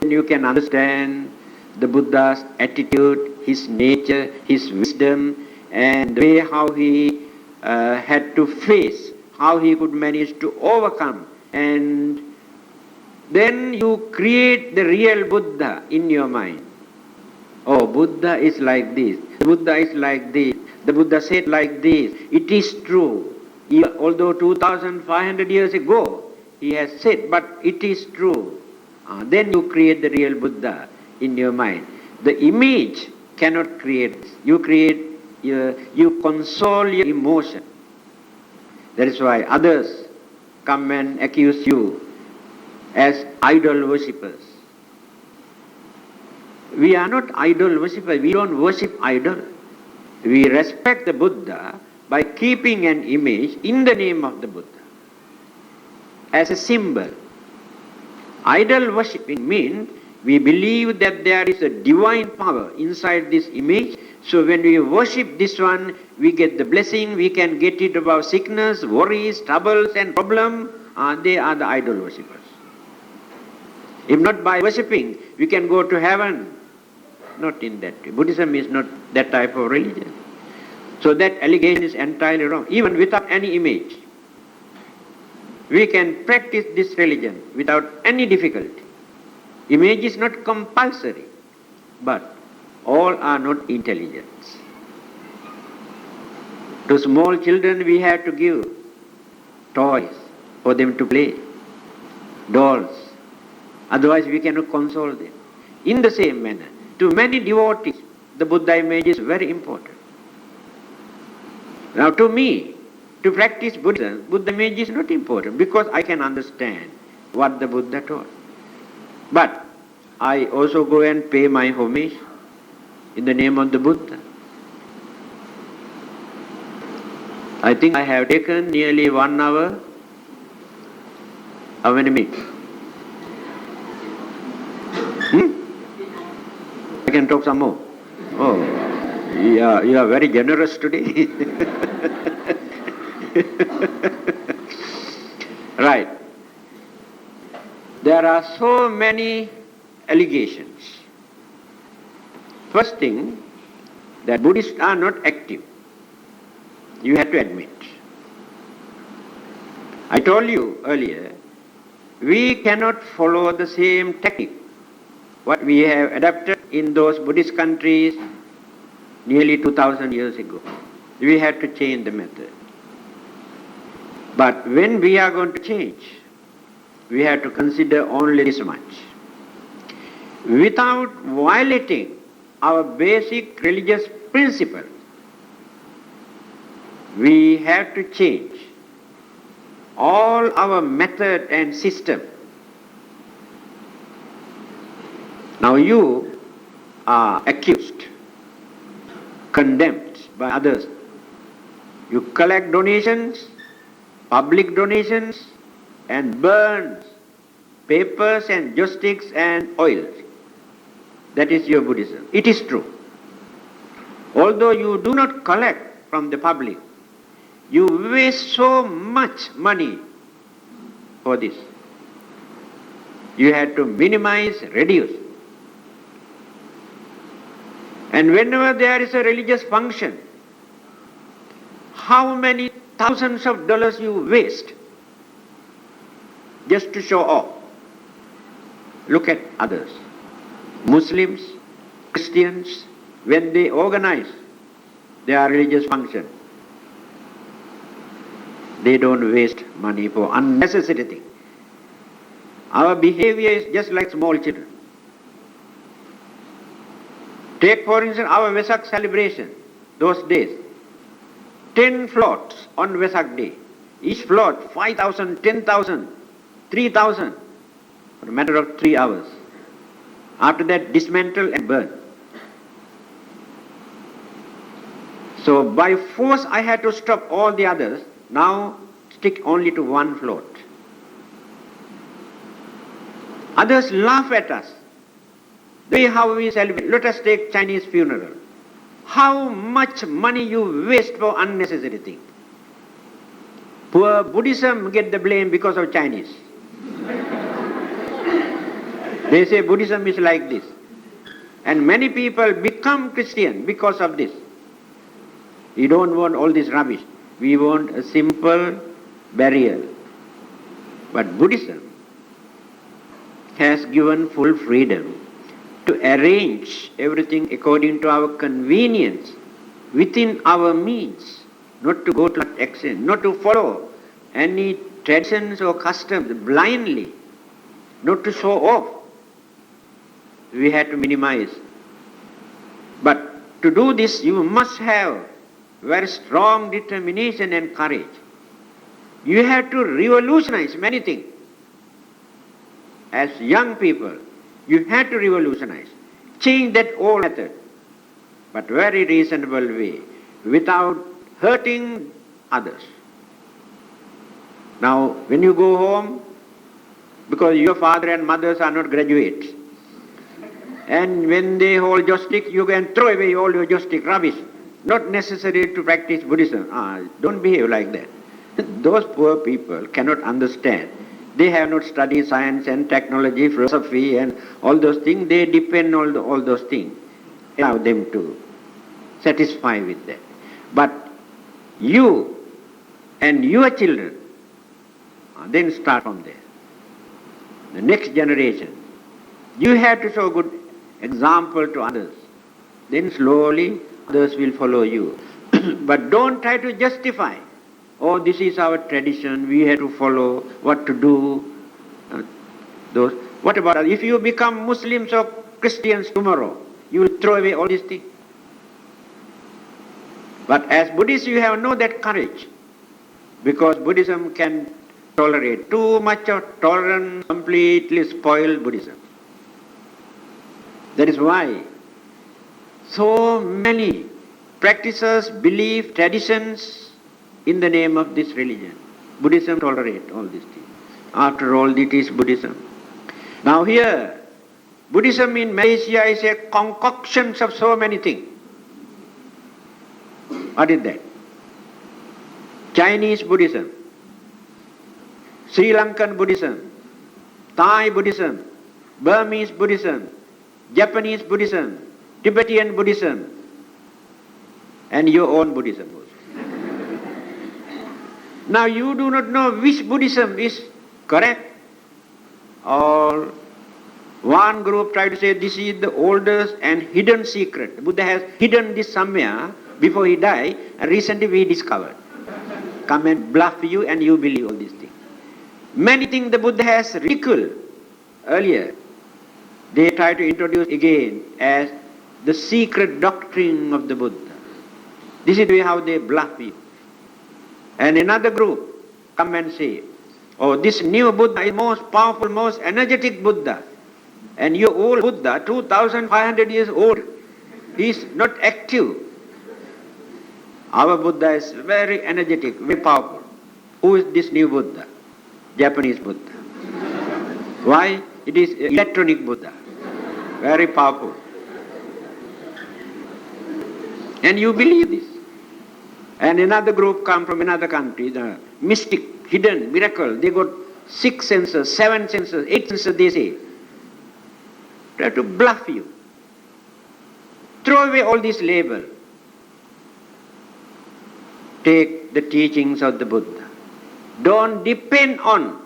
you can understand the Buddha's attitude, his nature, his wisdom, and the way how he had to face, how he could manage to overcome. And then you create the real Buddha in your mind. Oh, Buddha is like this, Buddha is like this, the Buddha said like this. It is true. Although 2,500 years ago he has said, but it is true. Then you create the real Buddha in your mind. The image cannot create this. You console your emotion. That is why others come and accuse you as idol worshippers. We are not idol worshippers. We don't worship idol. We respect the Buddha by keeping an image in the name of the Buddha as a symbol. Idol worshipping means we believe that there is a divine power inside this image. So when we worship this one, we get the blessing, we can get rid of our sickness, worries, troubles and problems. They are the idol worshippers. If not by worshipping, we can go to heaven. Not in that way. Buddhism is not that type of religion. So that allegation is entirely wrong. Even without any image, we can practice this religion without any difficulty. Image is not compulsory, but all are not intelligent. To small children we have to give toys for them to play, dolls. Otherwise we cannot console them. In the same manner, to many devotees, the Buddha image is very important. Now to me, to practice Buddhism, Buddha image is not important because I can understand what the Buddha taught. But I also go and pay my homage in the name of the Buddha. I think I have taken nearly 1 hour. How many minutes? I can talk some more. Oh, yeah, you are very generous today. Right. There are so many allegations. First thing, that Buddhists are not active. You have to admit. I told you earlier, we cannot follow the same technique what we have adopted in those Buddhist countries nearly 2,000 years ago. We had to change the method. But when we are going to change, we have to consider only this much. Without violating our basic religious principles, we have to change all our method and system. Now you are accused, condemned by others. You collect donations, public donations, and burn papers and joysticks and oils. That is your Buddhism. It is true. Although you do not collect from the public, you waste so much money for this. You have to minimize, reduce. And whenever there is a religious function, how many thousands of dollars you waste just to show off. Look at others. Muslims, Christians, when they organize their religious function, they don't waste money for unnecessary things. Our behavior is just like small children. Take for instance our Vesak celebration, those days. 10 floats on Vesak day. Each float, 5,000, 10,000, 3,000, for a matter of 3 hours. After that, dismantle and burn. So by force I had to stop all the others, now stick only to one float. Others laugh at us. The way how we celebrate. Let us take Chinese funeral. How much money you waste for unnecessary things. Poor Buddhism get the blame because of Chinese. They say Buddhism is like this. And many people become Christian because of this. We don't want all this rubbish. We want a simple burial. But Buddhism has given full freedom to arrange everything according to our convenience, within our means, not to go to that extent, not to follow any traditions or customs blindly, not to show off. We had to minimize. But to do this, you must have very strong determination and courage. You have to revolutionize many things. As young people, you had to revolutionize, change that old method, but very reasonable way, without hurting others. Now, when you go home, because your father and mothers are not graduates, and when they hold joystick, you can throw away all your joystick rubbish. Not necessary to practice Buddhism. Don't behave like that. Those poor people cannot understand. They have not studied science and technology, philosophy and all those things. They depend on all those things. Allow them to satisfy with that. But you and your children, then start from there. The next generation, you have to show good example to others. Then slowly others will follow you. But don't try to justify. Oh, this is our tradition, we have to follow, what to do. Those. What about if you become Muslims or Christians tomorrow? You will throw away all these things. But as Buddhists, you have no that courage. Because Buddhism can tolerate. Too much of tolerance completely spoil Buddhism. That is why so many practices, belief, traditions in the name of this religion. Buddhism tolerate all these things. After all, it is Buddhism. Now here, Buddhism in Malaysia is a concoction of so many things. What is that? Chinese Buddhism, Sri Lankan Buddhism, Thai Buddhism, Burmese Buddhism, Japanese Buddhism, Tibetan Buddhism, and your own Buddhism also. Now you do not know which Buddhism is correct. Or one group try to say this is the oldest and hidden secret. The Buddha has hidden this somewhere before he died, and recently we discovered. Come and bluff you and you believe all these things. Many things the Buddha has ridiculed earlier. They try to introduce again as the secret doctrine of the Buddha. This is the way how they bluff you. And another group come and say, oh, this new Buddha is most powerful, most energetic Buddha. And your old Buddha, 2,500 years old, he is not active. Our Buddha is very energetic, very powerful. Who is this new Buddha? Japanese Buddha. Why? It is electronic Buddha. Very powerful. And you believe this. And another group come from another country, the mystic, hidden, miracle. They got 6 senses, 7 senses, 8 senses, they say. Try to bluff you. Throw away all this label. Take the teachings of the Buddha. Don't depend on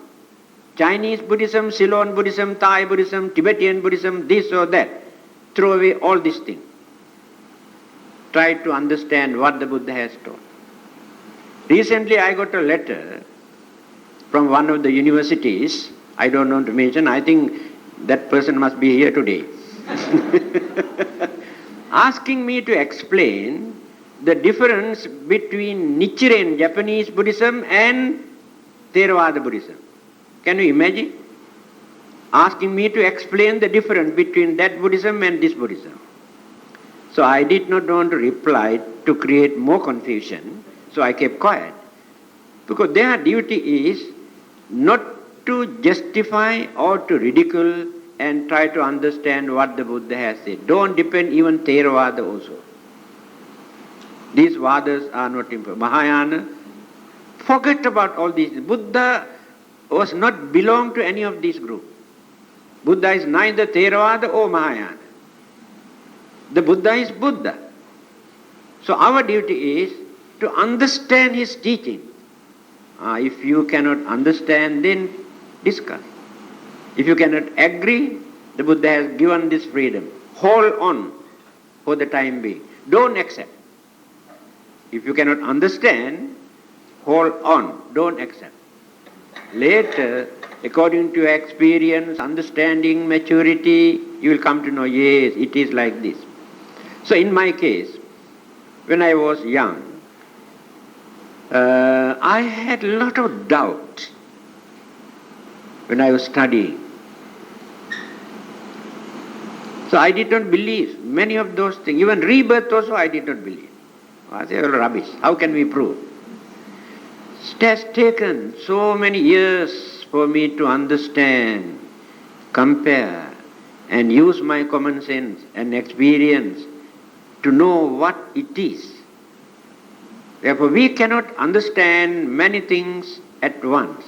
Chinese Buddhism, Ceylon Buddhism, Thai Buddhism, Tibetan Buddhism, this or that. Throw away all these things. Try to understand what the Buddha has taught. Recently I got a letter from one of the universities, I don't want to mention, I think that person must be here today, asking me to explain the difference between Nichiren Japanese Buddhism and Theravada Buddhism. Can you imagine? Asking me to explain the difference between that Buddhism and this Buddhism. So I did not want to reply to create more confusion, so I kept quiet. Because their duty is not to justify or to ridicule and try to understand what the Buddha has said. Don't depend even Theravada also. These Vadas are not important. Mahayana, forget about all these. Buddha was not belong to any of these groups. Buddha is neither Theravada or Mahayana. The Buddha is Buddha. So our duty is to understand his teaching. If you cannot understand, then discuss. If you cannot agree, the Buddha has given this freedom. Hold on for the time being. Don't accept. If you cannot understand, hold on. Don't accept. Later, according to your experience, understanding, maturity, you will come to know, yes, it is like this. So in my case, when I was young, I had a lot of doubt when I was studying. So I did not believe many of those things. Even rebirth also I did not believe. I said, rubbish. How can we prove? It has taken so many years for me to understand, compare, and use my common sense and experience to know what it is. Therefore, we cannot understand many things at once.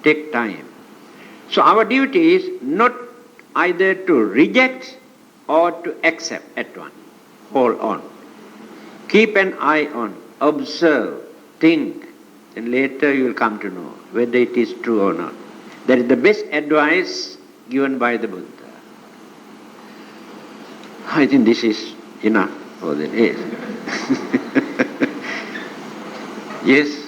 Take time. So our duty is not either to reject or to accept at once. Hold on. Keep an eye on. Observe. Think. And later you will come to know whether it is true or not. That is the best advice given by the Buddha. I think this is enough for the day. Yes.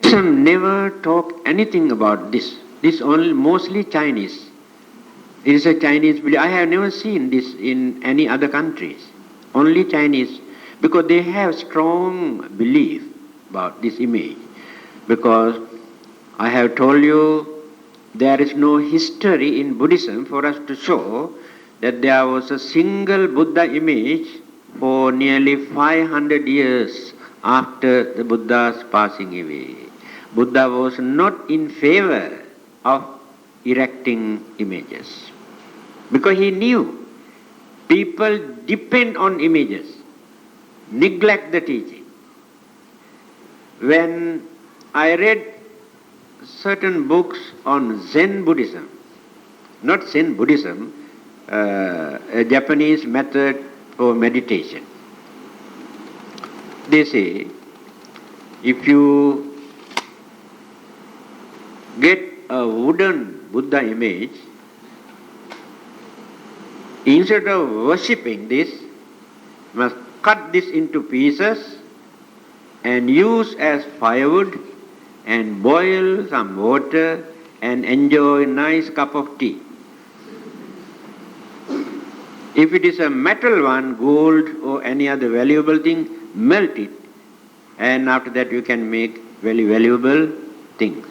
Buddhism never talk anything about this. This only mostly Chinese. It is a Chinese belief. I have never seen this in any other countries. Only Chinese, because they have strong belief about this image. Because I have told you there is no history in Buddhism for us to show that there was a single Buddha image for nearly 500 years after the Buddha's passing away. Buddha was not in favor of erecting images because he knew people depend on images, neglect the teaching. When I read certain books on Zen Buddhism, not Zen Buddhism, a Japanese method for meditation, they say if you get a wooden Buddha image, instead of worshipping this, must cut this into pieces and use as firewood and boil some water and enjoy a nice cup of tea. If it is a metal one, gold or any other valuable thing, melt it, and after that you can make very valuable things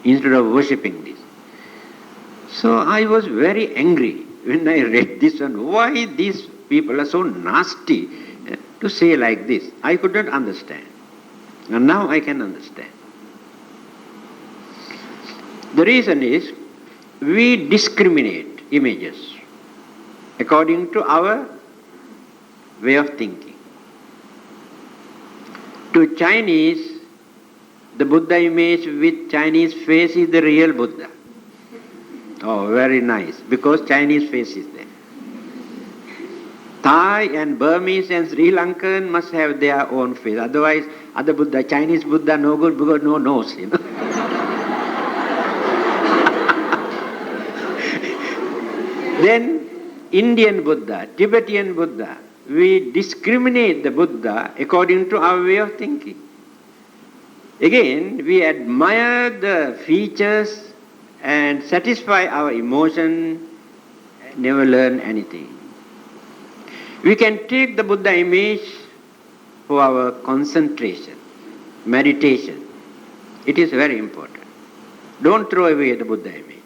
instead of worshipping this. So I was very angry when I read this one. Why these people are so nasty to say like this? I could not understand. And now I can understand. The reason is we discriminate images according to our way of thinking. To Chinese, the Buddha image with Chinese face is the real Buddha. Oh, very nice, because Chinese face is there. Thai and Burmese and Sri Lankan must have their own face. Otherwise, other Buddha, Chinese Buddha, no good because no nose, you know. Then Indian Buddha, Tibetan Buddha, we discriminate the Buddha according to our way of thinking. Again, we admire the features and satisfy our emotion, never learn anything. We can take the Buddha image for our concentration, meditation. It is very important. Don't throw away the Buddha image.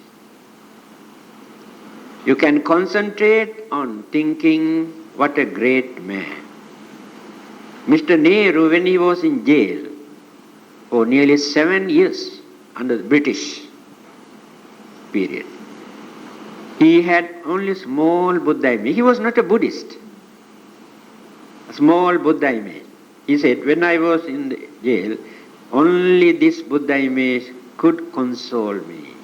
You can concentrate on thinking, what a great man. Mr. Nehru, when he was in jail for nearly 7 years under the British period, he had only small Buddha image. He was not a Buddhist. A small Buddha image. He said, when I was in the jail, only this Buddha image could console me.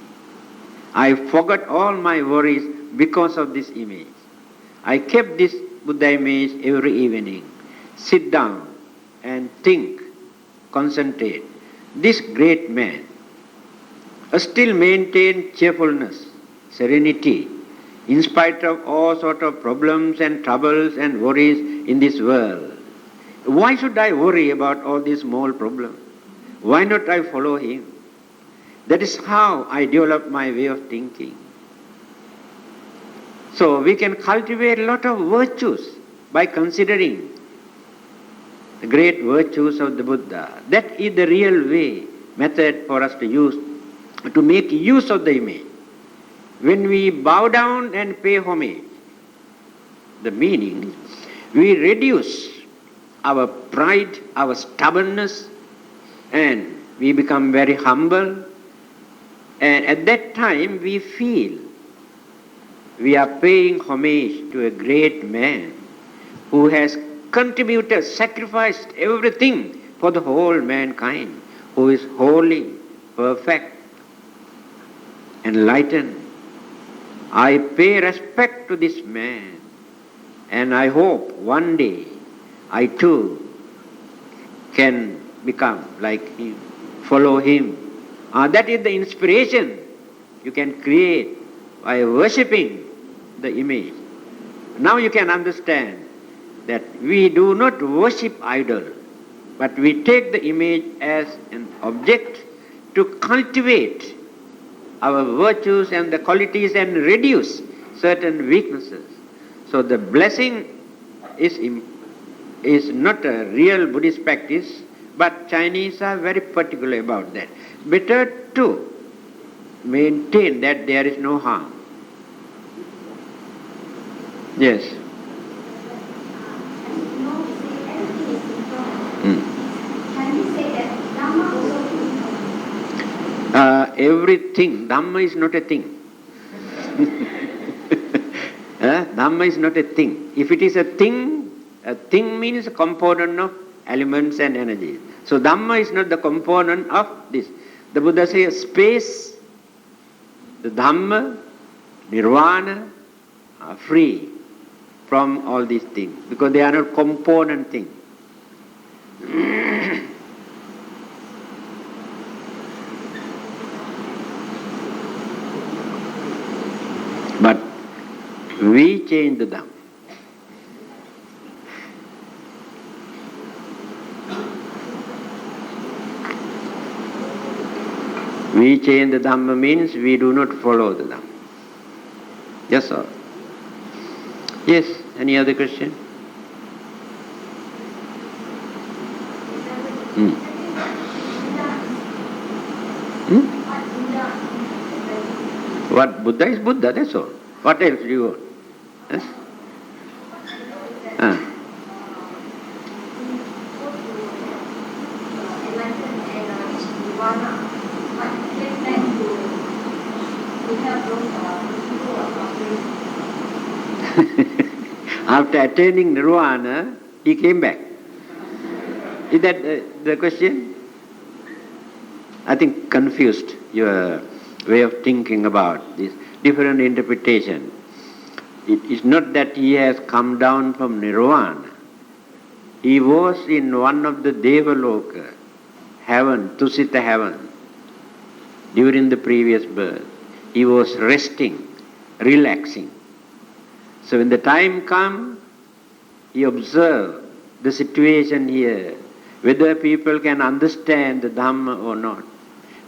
I forgot all my worries because of this image. I kept this Buddha image every evening. Sit down and think, concentrate. This great man still maintained cheerfulness, serenity, in spite of all sorts of problems and troubles and worries in this world. Why should I worry about all these small problems? Why not I follow him? That is how I develop my way of thinking. So we can cultivate a lot of virtues by considering the great virtues of the Buddha. That is the real way, method for us to use, to make use of the image. When we bow down and pay homage, the meaning, we reduce our pride, our stubbornness, and we become very humble. And at that time we feel we are paying homage to a great man who has contributed, sacrificed everything for the whole mankind, who is holy, perfect, enlightened. I pay respect to this man, and I hope one day I too can become like him, follow him. That is the inspiration you can create by worshipping the image. Now you can understand that we do not worship idol, but we take the image as an object to cultivate our virtues and the qualities and reduce certain weaknesses. So the blessing is not a real Buddhist practice, but Chinese are very particular about that. Better to maintain that there is no harm. Yes. Everything, Dhamma is not a thing. Dhamma is not a thing. If it is a thing means a component of elements and energies. So Dhamma is not the component of this. The Buddha says space, the Dhamma, Nirvana are free from all these things because they are not component things. But we change the Dhamma. We change the Dhamma means we do not follow the Dhamma. Yes, sir. Yes, any other question? What? Buddha is Buddha, that's all. What else do you want? Yes? After attaining Nirvana, he came back. Is that the question? I think confused your way of thinking about this different interpretation. It is not that he has come down from Nirvana. He was in one of the Devaloka, heaven, Tusita heaven, during the previous birth. He was resting, relaxing. So when the time comes, he observes the situation here, whether people can understand the Dhamma or not,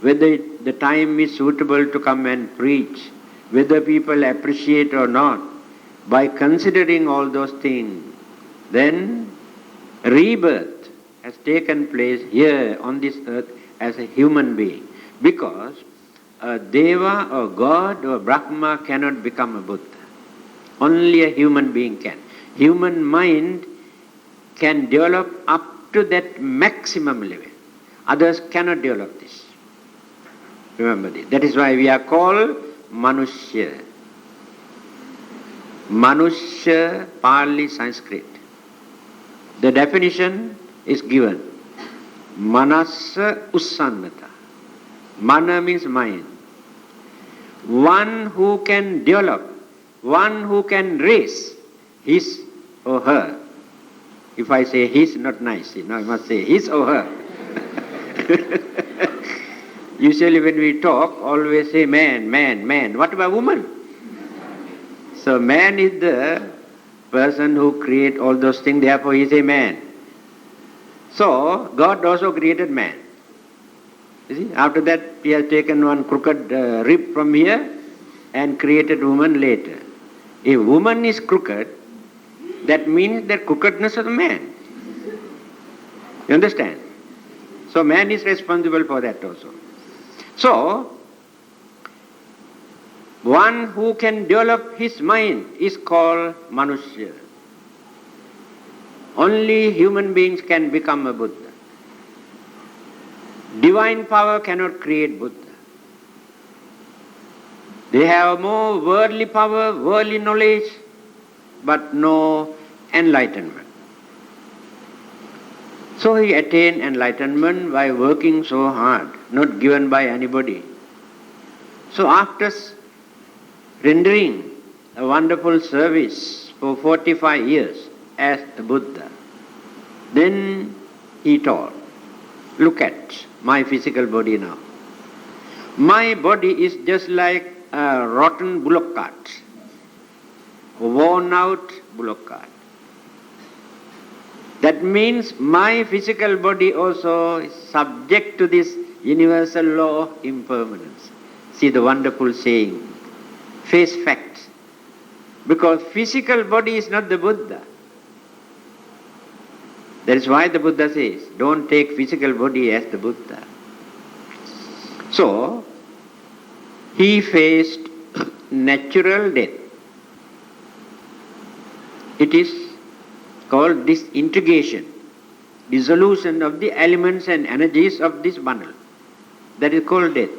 whether the time is suitable to come and preach, whether people appreciate or not. By considering all those things, then rebirth has taken place here on this earth as a human being. Because a Deva or God or Brahma cannot become a Buddha. Only a human being can. Human mind can develop up to that maximum level. Others cannot develop this. Remember this. That is why we are called Manushya. Manushya, Pali, Sanskrit. The definition is given. Manasa Ussannata. Mana means mind. One who can develop, one who can raise his or her. If I say his, not nice. No, I must say his or her. Usually when we talk, always say man, man, man. What about woman? So man is the person who creates all those things, therefore he is a man. So God also created man. You see, after that he has taken one crooked rib from here and created woman later. If woman is crooked, that means the crookedness of the man. You understand? So man is responsible for that also. So, one who can develop his mind is called Manushya. Only human beings can become a Buddha. Divine power cannot create Buddha. They have more worldly power, worldly knowledge, but no enlightenment. So he attained enlightenment by working so hard, not given by anybody. So after rendering a wonderful service for 45 years as a Buddha, then he taught, look at my physical body now. My body is just like a rotten bullock cart, a worn out bullock cart. That means my physical body also is subject to this universal law of impermanence. See the wonderful saying, face facts. Because physical body is not the Buddha. That is why the Buddha says, don't take physical body as the Buddha. So, he faced natural death. It is called disintegration, dissolution of the elements and energies of this bundle. That is called death.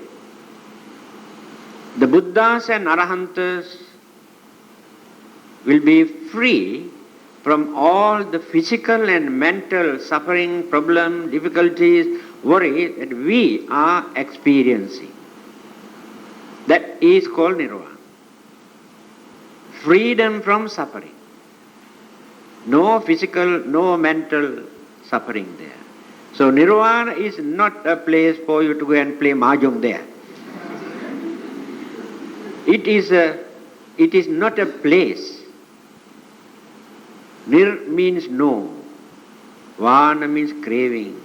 The Buddhas and Arahantas will be free from all the physical and mental suffering, problem, difficulties, worry that we are experiencing. That is called Nirvana. Freedom from suffering. No physical, no mental suffering there. So Nirvana is not a place for you to go and play mahjong there. It is not a place. Nir means no. Vana means craving.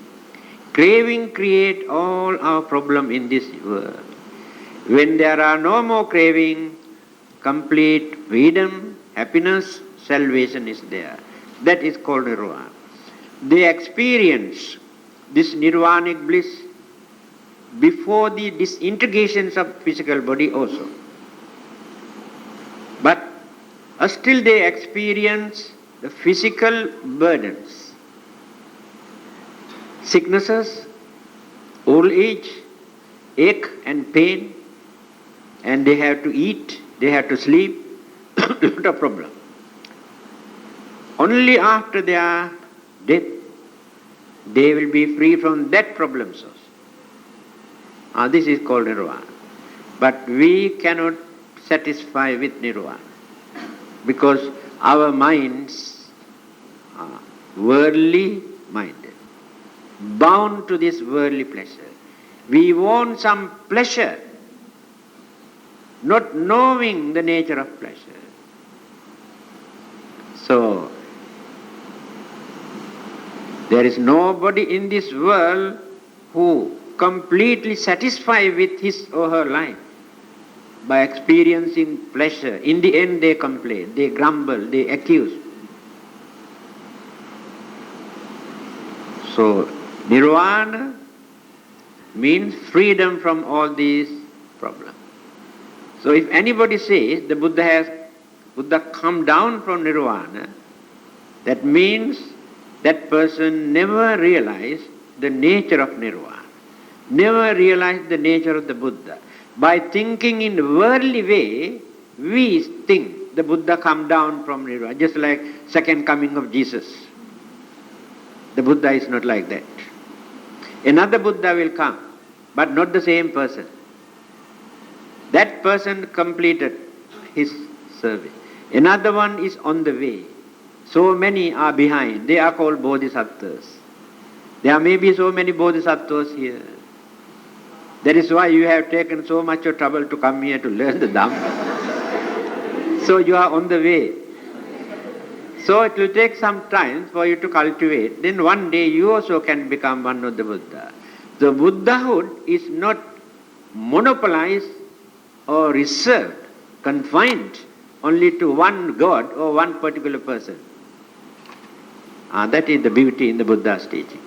Craving creates all our problem in this world. When there are no more craving, complete freedom, happiness, salvation is there. That is called Nirvana. They experience this Nirvanic bliss before the disintegrations of physical body also. But still they experience the physical burdens, sicknesses, old age, ache and pain, and they have to eat, they have to sleep, lot of problem. Only after their death, they will be free from that problem source. This is called Nirvana. But we cannot satisfy with Nirvana because our minds are worldly minded, bound to this worldly pleasure. We want some pleasure, not knowing the nature of pleasure. So, There is nobody in this world who completely satisfied with his or her life by experiencing pleasure. In the end they complain, they grumble, they accuse. So nirvana means freedom from all these problems. So if anybody says the Buddha come down from nirvana, that means that person never realized the nature of nirvana, never realized the nature of the Buddha. By thinking in worldly way, we think the Buddha come down from nirvana, just like second coming of Jesus. The Buddha is not like that. Another Buddha will come, but not the same person. That person completed his service. Another one is on the way. So many are behind. They are called bodhisattvas. There may be so many bodhisattvas here. That is why you have taken so much of trouble to come here to learn the Dhamma. So you are on the way. So it will take some time for you to cultivate. Then one day you also can become one of the Buddha. The Buddhahood is not monopolized or reserved, confined only to one God or one particular person. That is the beauty in the Buddha's teaching.